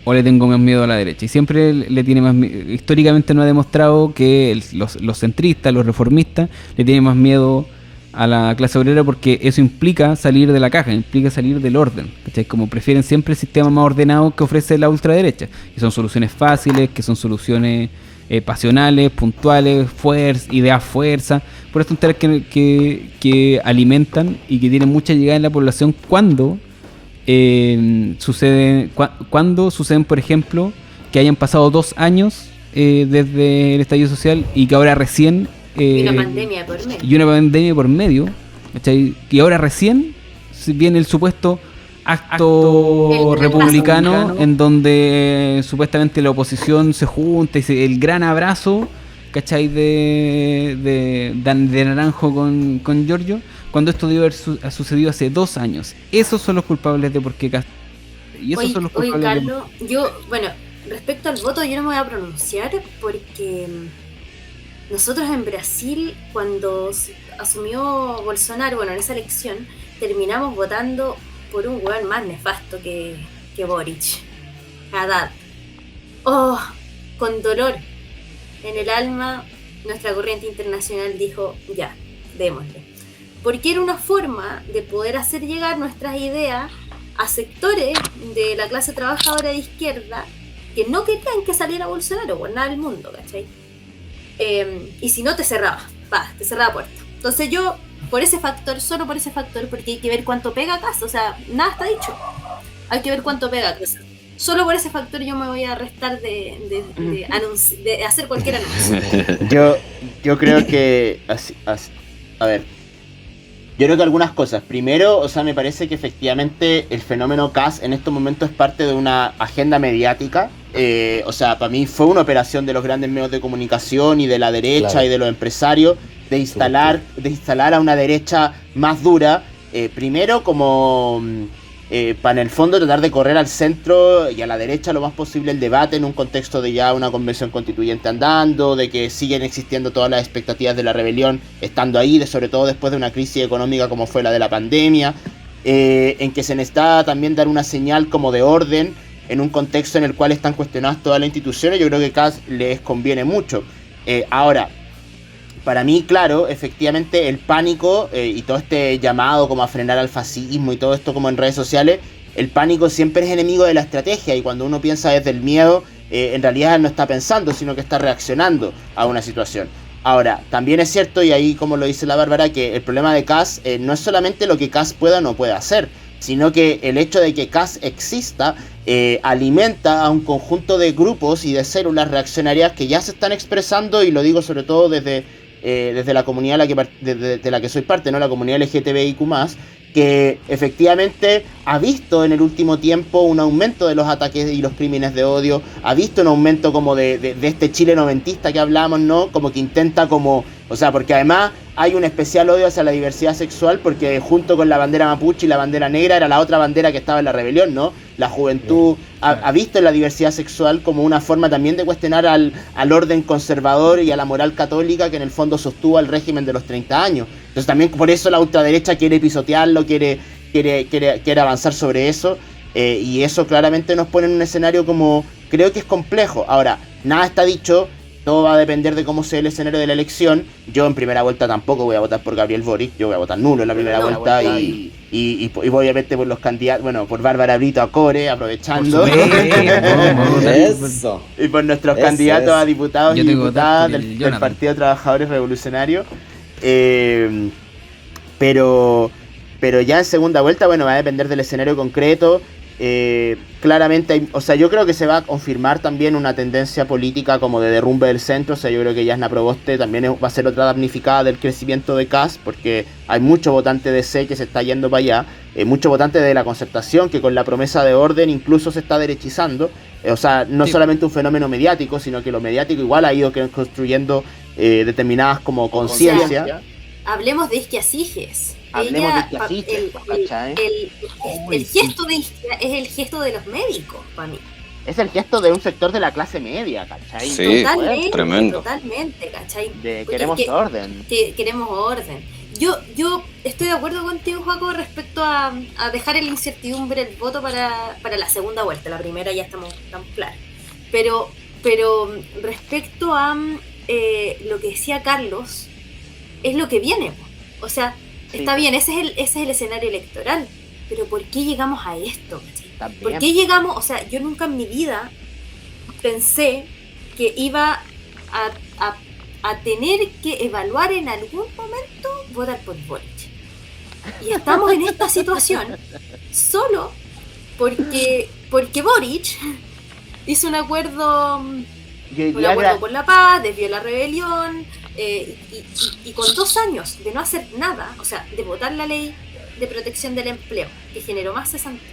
o le tengo más miedo a la derecha? Y siempre le tiene más miedo. Históricamente no ha demostrado que los centristas, los reformistas, le tienen más miedo a la clase obrera, porque eso implica salir de la caja, implica salir del orden, ¿cachai? Como prefieren siempre el sistema más ordenado que ofrece la ultraderecha, que son soluciones fáciles, que son soluciones pasionales, puntuales, ideas fuerza, por eso que alimentan y que tienen mucha llegada en la población cuando suceden, por ejemplo, que hayan pasado 2 años desde el estallido social y que ahora recién y una pandemia por medio, ¿cachai? Y ahora recién viene el supuesto acto republicano en donde supuestamente la oposición se junta y el gran abrazo ¿cachai? De Naranjo con Giorgio, cuando esto debió haber sucedido hace 2 años. Esos son los culpables de por qué Cast. Y esos son los culpables. Carlos, respecto al voto, yo no me voy a pronunciar porque nosotros en Brasil, cuando asumió Bolsonaro, en esa elección, terminamos votando por un hueón más nefasto que Boric. Haddad. Oh, con dolor en el alma, nuestra corriente internacional dijo, ya, démosle. Porque era una forma de poder hacer llegar nuestras ideas a sectores de la clase trabajadora de izquierda que no querían que saliera Bolsonaro por nada del mundo, ¿cachai? Y si no, te cerraba puerta. Entonces yo, solo por ese factor, porque hay que ver cuánto pega Kast, o sea, nada está dicho. Hay que ver cuánto pega Kast. Solo por ese factor yo me voy a restar de hacer cualquier anuncio. Yo creo que a ver, yo creo que algunas cosas. Primero, o sea, me parece que efectivamente el fenómeno Kast en estos momentos es parte de una agenda mediática. O sea, para mí fue una operación de los grandes medios de comunicación y de la derecha, claro, y de los empresarios de instalar a una derecha más dura. Primero como para en el fondo tratar de correr al centro y a la derecha lo más posible el debate en un contexto de ya una convención constituyente andando, de que siguen existiendo todas las expectativas de la rebelión estando ahí, sobre todo después de una crisis económica como fue la de la pandemia, en que se necesita también dar una señal como de orden en un contexto en el cual están cuestionadas todas las instituciones. Yo creo que Kast les conviene mucho. Ahora, para mí, claro, efectivamente el pánico y todo este llamado como a frenar al fascismo y todo esto como en redes sociales, el pánico siempre es enemigo de la estrategia, y cuando uno piensa desde el miedo, en realidad no está pensando, sino que está reaccionando a una situación. Ahora, también es cierto, y ahí como lo dice la Bárbara, que el problema de Kast no es solamente lo que Kast pueda o no pueda hacer, sino que el hecho de que Kast exista alimenta a un conjunto de grupos y de células reaccionarias que ya se están expresando, y lo digo sobre todo desde la comunidad de la que soy parte, ¿no? La comunidad LGTBIQ+, que efectivamente ha visto en el último tiempo un aumento de los ataques y los crímenes de odio, ha visto un aumento como de este Chile noventista que hablamos, ¿no? Como que intenta como, o sea, porque además hay un especial odio hacia la diversidad sexual, porque junto con la bandera mapuche y la bandera negra era la otra bandera que estaba en la rebelión, ¿no? La juventud ha visto en la diversidad sexual como una forma también de cuestionar al orden conservador y a la moral católica que en el fondo sostuvo al régimen de los 30 años. Entonces también por eso la ultraderecha quiere pisotearlo, quiere avanzar sobre eso, y eso claramente nos pone en un escenario como, creo que es complejo. Ahora, nada está dicho, todo va a depender de cómo sea el escenario de la elección. Yo en primera vuelta tampoco voy a votar por Gabriel Boric, yo voy a votar nulo en la primera vuelta, y obviamente por los candidatos, bueno, por Bárbara Brito a Core, aprovechando. Eso. Y por nuestros candidatos a diputados y diputadas del Partido de Trabajadores Revolucionarios. Pero ya en segunda vuelta, bueno, va a depender del escenario concreto. Claramente, o sea, yo creo que se va a confirmar también una tendencia política como de derrumbe del centro. O sea, yo creo que Yasna Proboste también va a ser otra damnificada del crecimiento de Kast, porque hay mucho votante de C que se está yendo para allá, mucho votante de la Concertación que con la promesa de orden incluso se está derechizando. O sea, no solamente un fenómeno mediático, sino que lo mediático igual ha ido construyendo determinadas como conciencia. O sea, hablemos de Isquiasiges. Hablemos de Isquiasiges, el gesto de Isquia es el gesto de los médicos, para mí. Es el gesto de un sector de la clase media, ¿cachai? Sí, totalmente, tremendo. Totalmente, ¿cachai? Queremos orden. Queremos orden. Yo estoy de acuerdo contigo, Joaco, respecto a dejar en la incertidumbre el voto para la segunda vuelta. La primera ya estamos claros. Pero respecto a lo que decía Carlos, es lo que viene. O sea, sí, está bien, ese es el escenario electoral, pero ¿por qué llegamos a esto? ¿Por qué llegamos? O sea, yo nunca en mi vida pensé que iba a tener que evaluar en algún momento votar por Boric. Y estamos en esta situación solo porque Boric hizo un acuerdo por la paz, desvió la rebelión, y con 2 años de no hacer nada, o sea, de votar la ley de protección del empleo, que generó más cesantía,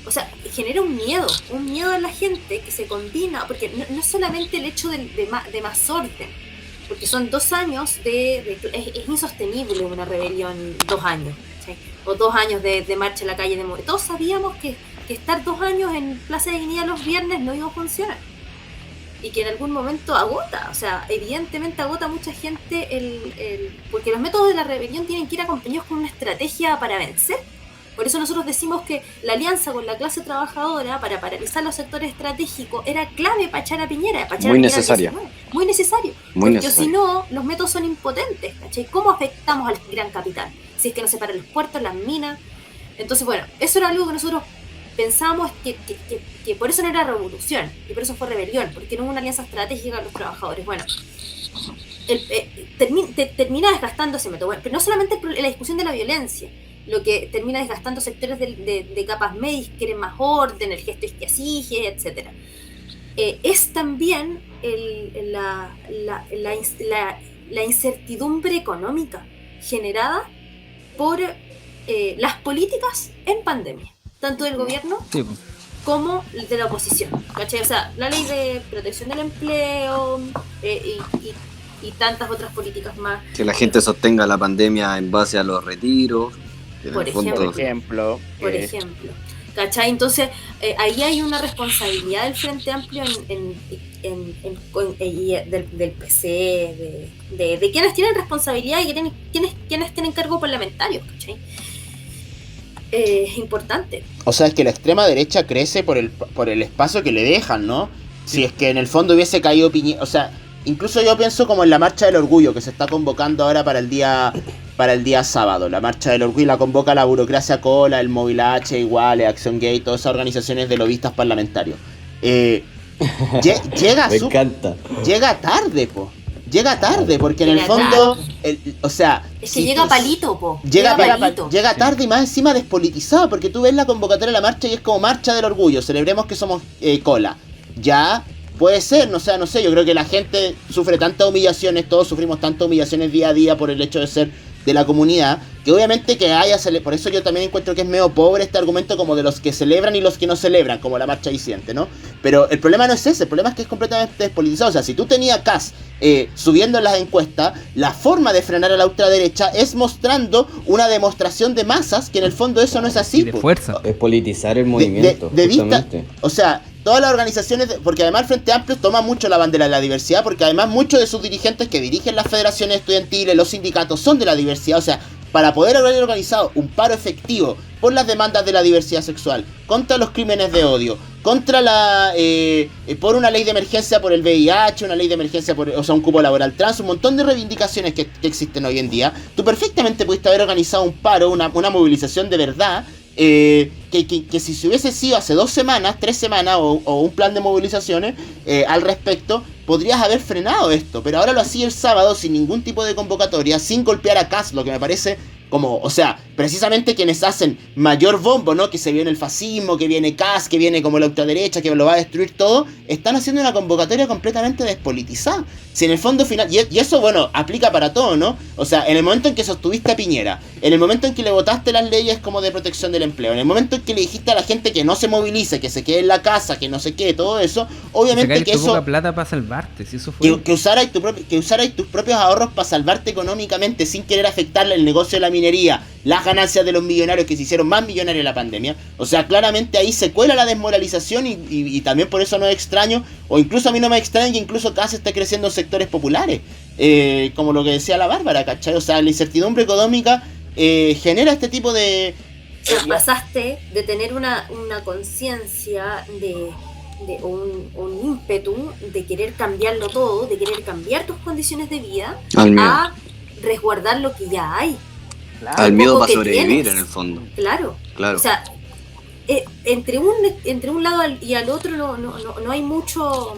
o sea, genera un miedo en la gente que se combina, porque no es solamente el hecho de más orden, porque son 2 años es insostenible una rebelión 2 años, ¿sí? O 2 años de marcha en la calle, todos sabíamos que estar 2 años en Plaza de Dignidad los viernes no iba a funcionar, y que en algún momento agota, o sea, evidentemente agota a mucha gente porque los métodos de la rebelión tienen que ir acompañados con una estrategia para vencer. Por eso nosotros decimos que la alianza con la clase trabajadora para paralizar los sectores estratégicos era clave para echar a Piñera. Muy necesaria. Muy necesario. Porque si no, los métodos son impotentes, ¿cachai? ¿Cómo afectamos al gran capital? Si es que nos separan los puertos, las minas. Entonces, bueno, eso era algo que nosotros pensábamos que por eso no era revolución, y por eso fue rebelión, porque no hubo una alianza estratégica con los trabajadores. Bueno, termina desgastando ese método. Bueno, pero no solamente la discusión de la violencia, lo que termina desgastando sectores de capas medias que quieren más orden, el gesto izquiasige, etc. Es también la incertidumbre económica generada por las políticas en pandemia, tanto del gobierno como de la oposición, ¿cachai? O sea, la ley de protección del empleo y tantas otras políticas más. Que la gente sostenga la pandemia en base a los retiros. Por ejemplo. ¿Cachai? Entonces, ahí hay una responsabilidad del Frente Amplio del PC, de quienes tienen responsabilidad y quienes tienen cargo parlamentario, ¿cachai? Es importante. O sea, es que la extrema derecha crece por el espacio que le dejan, ¿no? Si es que en el fondo hubiese caído Piñera, o sea, incluso yo pienso como en la Marcha del Orgullo que se está convocando ahora para el día sábado. La Marcha del Orgullo la convoca la Burocracia Cola, el Móvil H, Iguales, Acción Gay, todas esas organizaciones de lobistas parlamentarios. Me encanta. Llega tarde, po. Llega tarde, porque en el fondo, o sea... Es que llega palito, po. Llega tarde y más encima despolitizado, porque tú ves la convocatoria de la marcha y es como Marcha del Orgullo, celebremos que somos cola. Ya, puede ser, no sé, yo creo que la gente sufre tantas humillaciones, todos sufrimos tantas humillaciones día a día por el hecho de ser de la comunidad, que obviamente por eso yo también encuentro que es medio pobre este argumento como de los que celebran y los que no celebran, como la marcha disidente, ¿no? Pero el problema no es ese, el problema es que es completamente despolitizado. O sea, si tú tenías Kass subiendo en las encuestas, la forma de frenar a la ultraderecha es mostrando una demostración de masas, que en el fondo eso no es así. Y de fuerza. Es politizar el movimiento, de vista, o sea, todas las organizaciones, porque además el Frente Amplio toma mucho la bandera de la diversidad, porque además muchos de sus dirigentes que dirigen las federaciones estudiantiles, los sindicatos, son de la diversidad. O sea, para poder haber organizado un paro efectivo por las demandas de la diversidad sexual, contra los crímenes de odio, contra por una ley de emergencia por el VIH, una ley de emergencia por, o sea, un cupo laboral trans, un montón de reivindicaciones que existen hoy en día, tú perfectamente pudiste haber organizado un paro, una movilización de verdad, que si se hubiese sido hace 2 semanas, 3 semanas o un plan de movilizaciones al respecto, podrías haber frenado esto, pero ahora lo hacía el sábado sin ningún tipo de convocatoria, sin golpear a Kass, lo que me parece como, o sea, precisamente quienes hacen mayor bombo, ¿no? Que se viene el fascismo, que viene Kass, que viene como la ultraderecha, que lo va a destruir todo, están haciendo una convocatoria completamente despolitizada. Si en el fondo final, y eso, bueno, aplica para todo, ¿no? O sea, en el momento en que sostuviste a Piñera, en el momento en que le votaste las leyes como de protección del empleo, en el momento en que le dijiste a la gente que no se movilice, que se quede en la casa, que no sé qué, todo eso, obviamente que eso... poca plata para salvarte, si eso fue... Que usarais tus propios ahorros para salvarte económicamente sin querer afectarle el negocio de la minería, las ganancias de los millonarios que se hicieron más millonarios en la pandemia. O sea, claramente ahí se cuela la desmoralización y también por eso no es extraño, o incluso a mí no me extraña que incluso Kass esté creciendo en sectores populares, como lo que decía la Bárbara, ¿cachai? O sea, la incertidumbre económica genera este tipo de... O sea, pasaste de tener una conciencia de un ímpetu de querer cambiarlo todo, de querer cambiar tus condiciones de vida, a resguardar lo que ya hay. Claro, al miedo para sobrevivir, en el fondo. Claro. O sea, entre un lado y al otro no hay mucho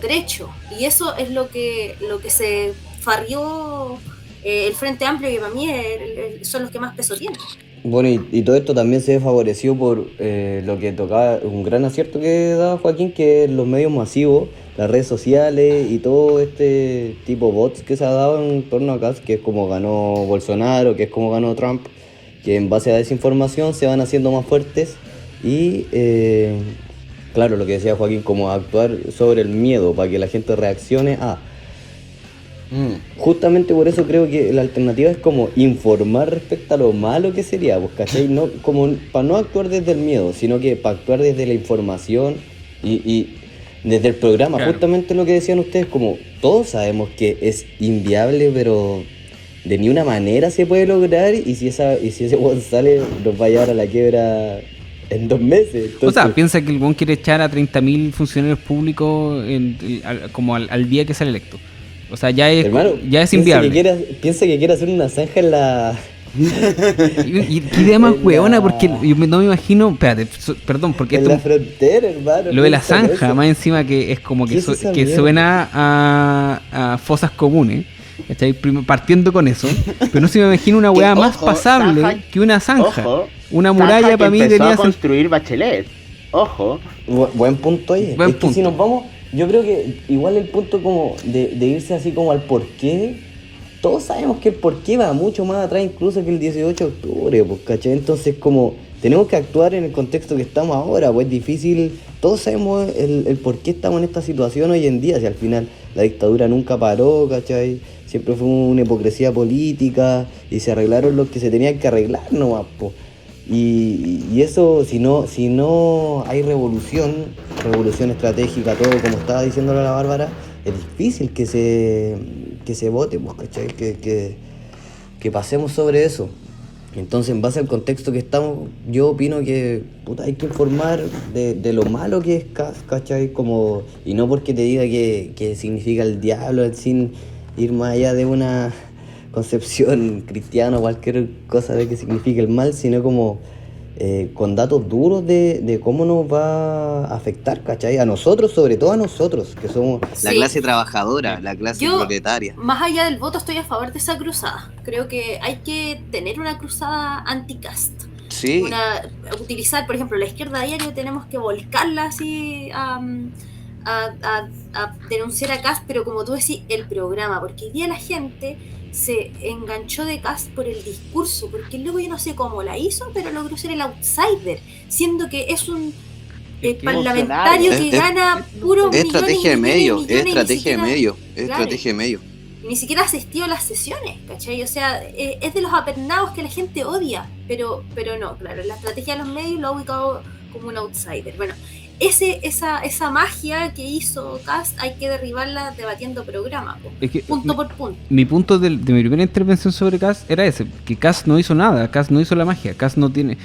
trecho, y eso es lo que se farrió el Frente Amplio, que para mí son los que más peso tienen. Bueno, y todo esto también se ve favorecido por lo que tocaba, un gran acierto que daba Joaquín, que es los medios masivos, las redes sociales y todo este tipo de bots que se ha dado en torno a Kass, que es como ganó Bolsonaro, que es como ganó Trump, que en base a esa información se van haciendo más fuertes y, claro, lo que decía Joaquín, como actuar sobre el miedo para que la gente reaccione a... Justamente por eso creo que la alternativa es como informar respecto a lo malo que sería, pues, ¿cachai? No, como para no actuar desde el miedo, sino que para actuar desde la información y desde el programa. Claro. Justamente lo que decían ustedes, como todos sabemos que es inviable, pero de ni una manera se puede lograr, y si ese weón sale, nos va a llevar a la quiebra en 2 meses. Entonces, o sea, piensa que el weón quiere echar a 30.000 funcionarios públicos como al día que sale electo. O sea, ya es, hermano, ya es inviable. Piensa que quiere hacer una zanja en la... y qué idea más hueona, porque yo no me imagino... Espérate, perdón, porque en esto... la frontera, hermano. Lo de la zanja, más encima que es como que suena a fosas comunes. ¿Cachai? Partiendo con eso. Pero no se me imagina una hueá más pasable que una zanja. Ojo, una muralla para mí debería construir Bachelet. Ojo. Buen punto ahí. Buen punto. Que si nos vamos... Yo creo que igual el punto como de irse así como al porqué, todos sabemos que el porqué va mucho más atrás incluso que el 18 de octubre, pues, ¿cachai? Entonces como tenemos que actuar en el contexto que estamos ahora, pues es difícil, todos sabemos el por qué estamos en esta situación hoy en día, si al final la dictadura nunca paró, ¿cachai? Siempre fue una hipocresía política y se arreglaron lo que se tenían que arreglar nomás, pues. Y eso, si no hay revolución estratégica, todo como estaba diciéndolo la Bárbara, es difícil que se vote, pues, ¿cachai? Que pasemos sobre eso. Entonces, en base al contexto que estamos, yo opino que hay que informar de lo malo que es CAS, ¿cachai? Como, y no porque te diga que significa el diablo, sin ir más allá de una concepción cristiana o cualquier cosa de que signifique el mal, sino como con datos duros de cómo nos va a afectar, ¿cachai? A nosotros, sobre todo a nosotros, que somos la clase trabajadora, la clase proletaria. Más allá del voto, estoy a favor de esa cruzada. Creo que hay que tener una cruzada anti-cast. Sí. Utilizar, por ejemplo, la izquierda diario, tenemos que volcarla así a denunciar a Kast, pero como tú decís, el programa, porque hoy día la gente se enganchó de Kast por el discurso, porque luego yo no sé cómo la hizo, pero logró ser el outsider, siendo que es un parlamentario que gana puros millones. Estrategia de medio, estrategia de medio. Ni siquiera asistió a las sesiones, ¿cachai? O sea, es de los apernados que la gente odia, pero no, claro, la estrategia de los medios lo ha ubicado como un outsider. Bueno, esa magia que hizo Kast hay que derribarla debatiendo programa, punto por punto. Mi punto de mi primera intervención sobre Kast era ese, que Kast no hizo nada, Kast no hizo la magia, Kast no tiene...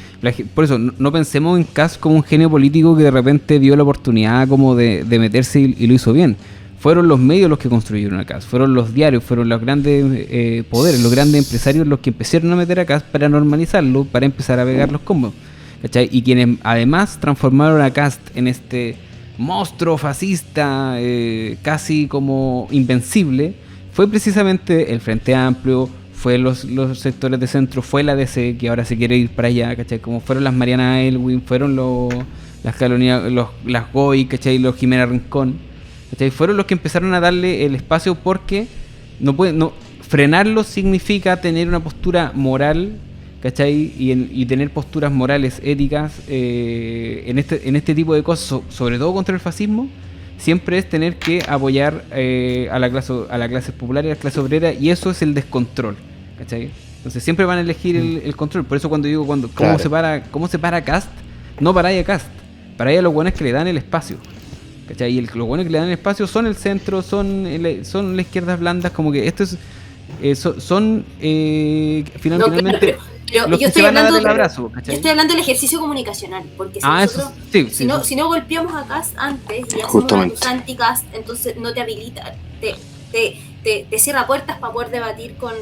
Por eso, no pensemos en Kast como un genio político que de repente vio la oportunidad como de meterse y lo hizo bien. Fueron los medios los que construyeron a Kast, fueron los diarios, fueron los grandes poderes, los grandes empresarios los que empezaron a meter a Kast para normalizarlo, para empezar a pegar los combos. ¿Cachai? Y quienes además transformaron a Kast en este monstruo fascista casi como invencible, fue precisamente el Frente Amplio, fue los sectores de centro, fue la DC que ahora se quiere ir para allá, ¿cachai? Como fueron las Mariana Elwin, fueron las Goy, ¿cachai? Los Jimena Rincón, ¿cachai? Fueron los que empezaron a darle el espacio, porque frenarlo significa tener una postura moral, ¿cachai? Y tener posturas morales, éticas, en este tipo de cosas, sobre todo contra el fascismo, siempre es tener que apoyar a la clase popular y a la clase obrera, y eso es el descontrol, ¿cachai? Entonces siempre van a elegir el control. Por eso cuando digo ¿cómo se para Kast? No para a Kast, para a los buenos que le dan el espacio, ¿cachai? Y los buenos que le dan el espacio son el centro, son las izquierdas blandas, como que esto es finalmente... Yo estoy hablando del abrazo, ¿cachai? Yo estoy hablando del ejercicio comunicacional, porque si no golpeamos a Kast antes y hacemos una cruzada anti-Kast, entonces no te habilita, te cierra puertas para poder debatir con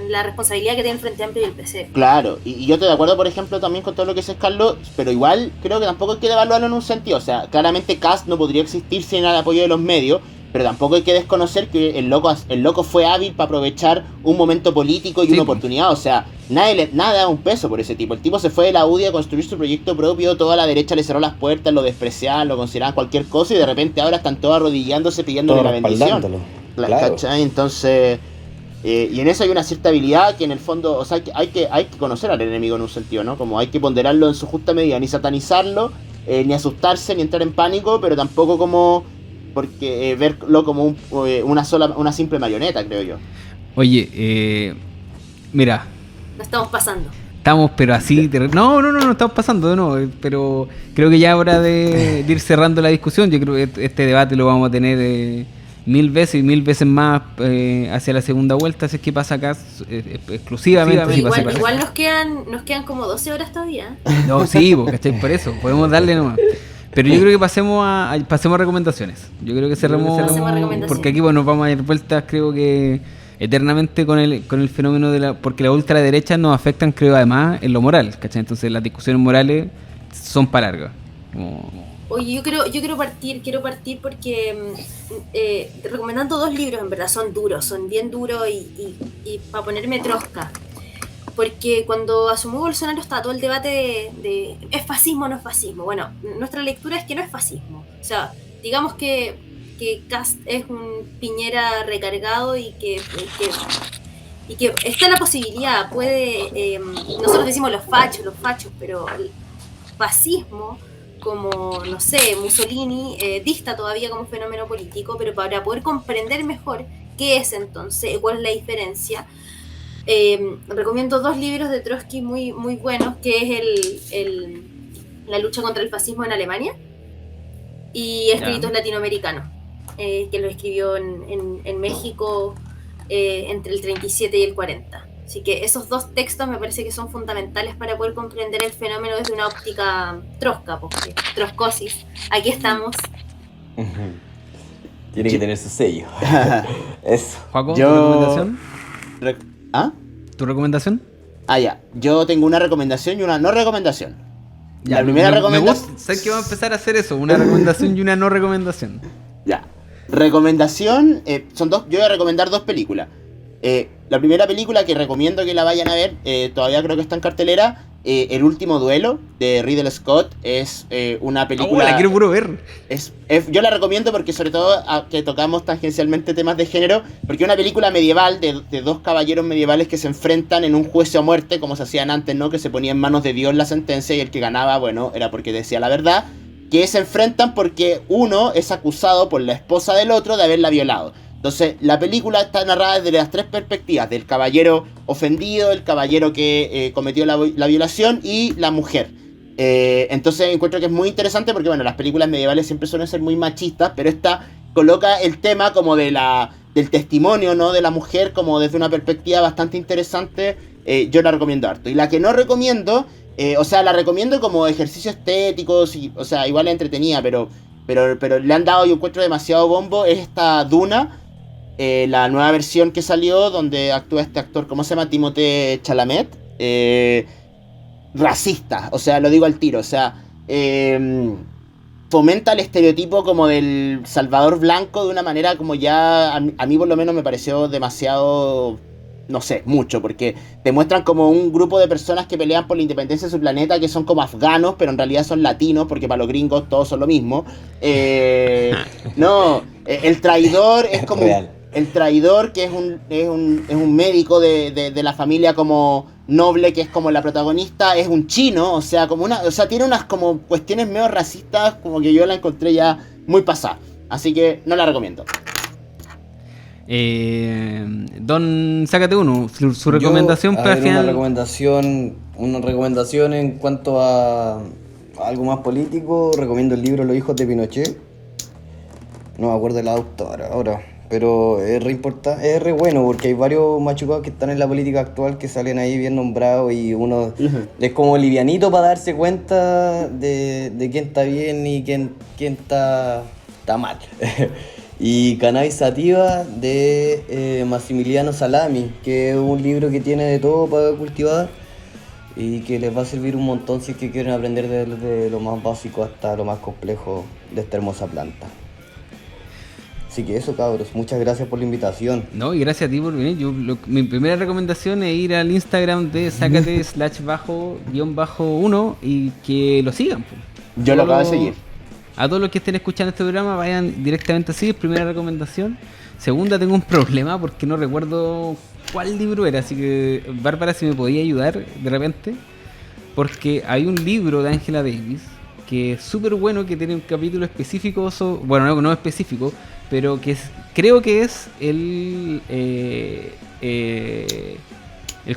la responsabilidad que tiene el Frente Amplio y el PC. Claro, y yo estoy de acuerdo, por ejemplo, también con todo lo que dice Carlos, pero igual creo que tampoco hay que devaluarlo en un sentido. O sea, claramente Kast no podría existir sin el apoyo de los medios, pero tampoco hay que desconocer que el loco fue hábil para aprovechar un momento político y una oportunidad. O sea, nada da un peso por ese tipo. El tipo se fue de la UDI a construir su proyecto propio, toda la derecha le cerró las puertas, lo despreciaban, lo consideraban cualquier cosa, y de repente ahora están todos arrodillándose pidiéndole la bendición. Claro. ¿Cachai? Entonces, Y en eso hay una cierta habilidad que en el fondo, o sea, hay que conocer al enemigo en un sentido, ¿no? Como hay que ponderarlo en su justa medida, ni satanizarlo, ni asustarse, ni entrar en pánico, pero tampoco como porque verlo como una simple marioneta, creo yo. Oye, mira. Lo estamos pasando. Estamos, pero así... No estamos pasando, no. Pero creo que ya es hora de ir cerrando la discusión. Yo creo que este debate lo vamos a tener 1000 veces y 1000 veces más hacia la segunda vuelta. Así es que pasa acá exclusivamente. Igual nos quedan como 12 horas todavía. No, sí, ¿cachai? Por eso. Podemos darle nomás. Pero yo creo que pasemos a recomendaciones. Yo creo que cerremos porque aquí nos vamos a ir vueltas, creo que eternamente con el fenómeno porque la ultraderecha nos afectan, creo, además en lo moral, ¿cachai? Entonces las discusiones morales son para largas. Oye, yo quiero partir porque recomendando 2 libros, en verdad son bien duros y para ponerme trosca. Porque cuando asumió Bolsonaro estaba todo el debate de ¿es fascismo o no es fascismo? Bueno, nuestra lectura es que no es fascismo. O sea, digamos que Kast es un Piñera recargado y que está la posibilidad, nosotros decimos los fachos, pero el fascismo, como, no sé, Mussolini, dista todavía como fenómeno político, pero para poder comprender mejor qué es entonces, cuál es la diferencia, recomiendo 2 libros de Trotsky muy, muy buenos, que es La lucha contra el fascismo en Alemania y Escritos latinoamericanos, que lo escribió en México entre el 37 y el 40. Así que esos 2 textos me parece que son fundamentales para poder comprender el fenómeno desde una óptica trosca, porque troscosis, aquí estamos. Tiene que tener su sello. Eso. Juaco, ¿tu recomendación? ¿Tu recomendación? Ya. Yo tengo una recomendación y una no recomendación. Ya, la primera recomendación... ¿Sabes que vamos a empezar a hacer eso? Una recomendación y una no recomendación. Ya. Recomendación, son 2. Yo voy a recomendar 2 películas. La primera película que recomiendo que la vayan a ver, todavía creo que está en cartelera, El último duelo, de Ridley Scott. Es una película... la quiero puro ver. Yo la recomiendo porque sobre todo que tocamos tangencialmente temas de género, porque es una película medieval de 2 caballeros medievales que se enfrentan en un juicio a muerte, como se hacían antes, ¿no? Que se ponía en manos de Dios la sentencia y el que ganaba, bueno, era porque decía la verdad. Que se enfrentan porque uno es acusado por la esposa del otro de haberla violado. Entonces, la película está narrada desde las 3 perspectivas: del caballero ofendido, el caballero que cometió la violación y la mujer. Entonces, encuentro que es muy interesante porque, bueno, las películas medievales siempre suelen ser muy machistas, pero esta coloca el tema como del testimonio, ¿no? De la mujer como desde una perspectiva bastante interesante. Yo la recomiendo harto. Y la que no recomiendo... la recomiendo como ejercicio estético, o sea, igual es entretenida, pero le han dado, yo encuentro, demasiado bombo. Es esta Duna, la nueva versión que salió, donde actúa este actor, ¿cómo se llama? Timothée Chalamet, racista, o sea, lo digo al tiro, o sea, fomenta el estereotipo como del Salvador blanco de una manera como ya, a mí por lo menos me pareció demasiado... No sé, mucho, porque te muestran como un grupo de personas que pelean por la independencia de su planeta, que son como afganos, pero en realidad son latinos, porque para los gringos todos son lo mismo. El traidor es como... El traidor, que es un médico de la familia como noble, que es como la protagonista, es un chino, o sea, tiene unas como cuestiones medio racistas, como que yo la encontré ya muy pasada. Así que no la recomiendo. Don, sácate uno, su recomendación para final. Una recomendación en cuanto a algo más político. Recomiendo el libro Los hijos de Pinochet. No me acuerdo de la autora ahora, pero es re bueno porque hay varios machucados que están en la política actual que salen ahí bien nombrados y uno es como livianito para darse cuenta de quién está bien y quién está mal. Y Cannabis Sativa de Massimiliano Salami, que es un libro que tiene de todo para cultivar y que les va a servir un montón si es que quieren aprender desde lo más básico hasta lo más complejo de esta hermosa planta. Así que eso, cabros, muchas gracias por la invitación. No, y gracias a ti por venir. Mi primera recomendación es ir al Instagram de Sácate/_1 y que lo sigan. Pues. Yo lo acabo de seguir. A todos los que estén escuchando este programa, vayan directamente así, primera recomendación. Segunda, tengo un problema porque no recuerdo cuál libro era, así que Bárbara, si me podía ayudar de repente, porque hay un libro de Angela Davis que es súper bueno, que tiene un capítulo específico, bueno, no específico, pero que creo que es el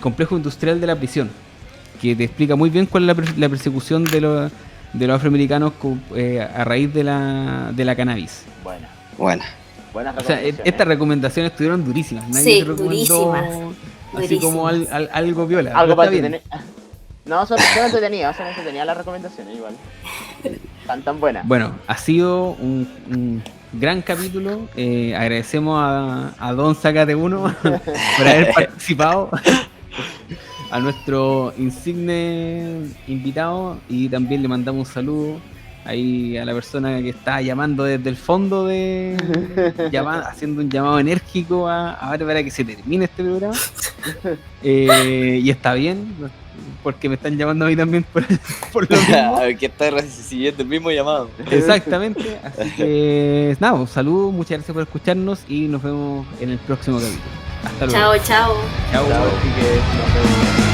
complejo industrial de la prisión, que te explica muy bien cuál es la persecución de los afroamericanos a raíz de la cannabis. Buenas O sea, estas recomendaciones estuvieron durísimas. Nadie se recomendó durísimas. Así como algo viola. Algo para bien. No, son entretenidas las recomendaciones igual. Tan buenas. Bueno, ha sido un gran capítulo. Agradecemos a Don Sácate Uno por haber participado. A nuestro insigne invitado, y también le mandamos un saludo ahí a la persona que está llamando desde el fondo haciendo un llamado enérgico a Bárbara que se termine este programa. Y está bien, porque me están llamando a mí también por lo mismo. Que está recibiendo el mismo llamado. Exactamente, así que nada, un saludo, muchas gracias por escucharnos y nos vemos en el próximo capítulo. Hasta luego. Chao. Chao, así que nos vemos.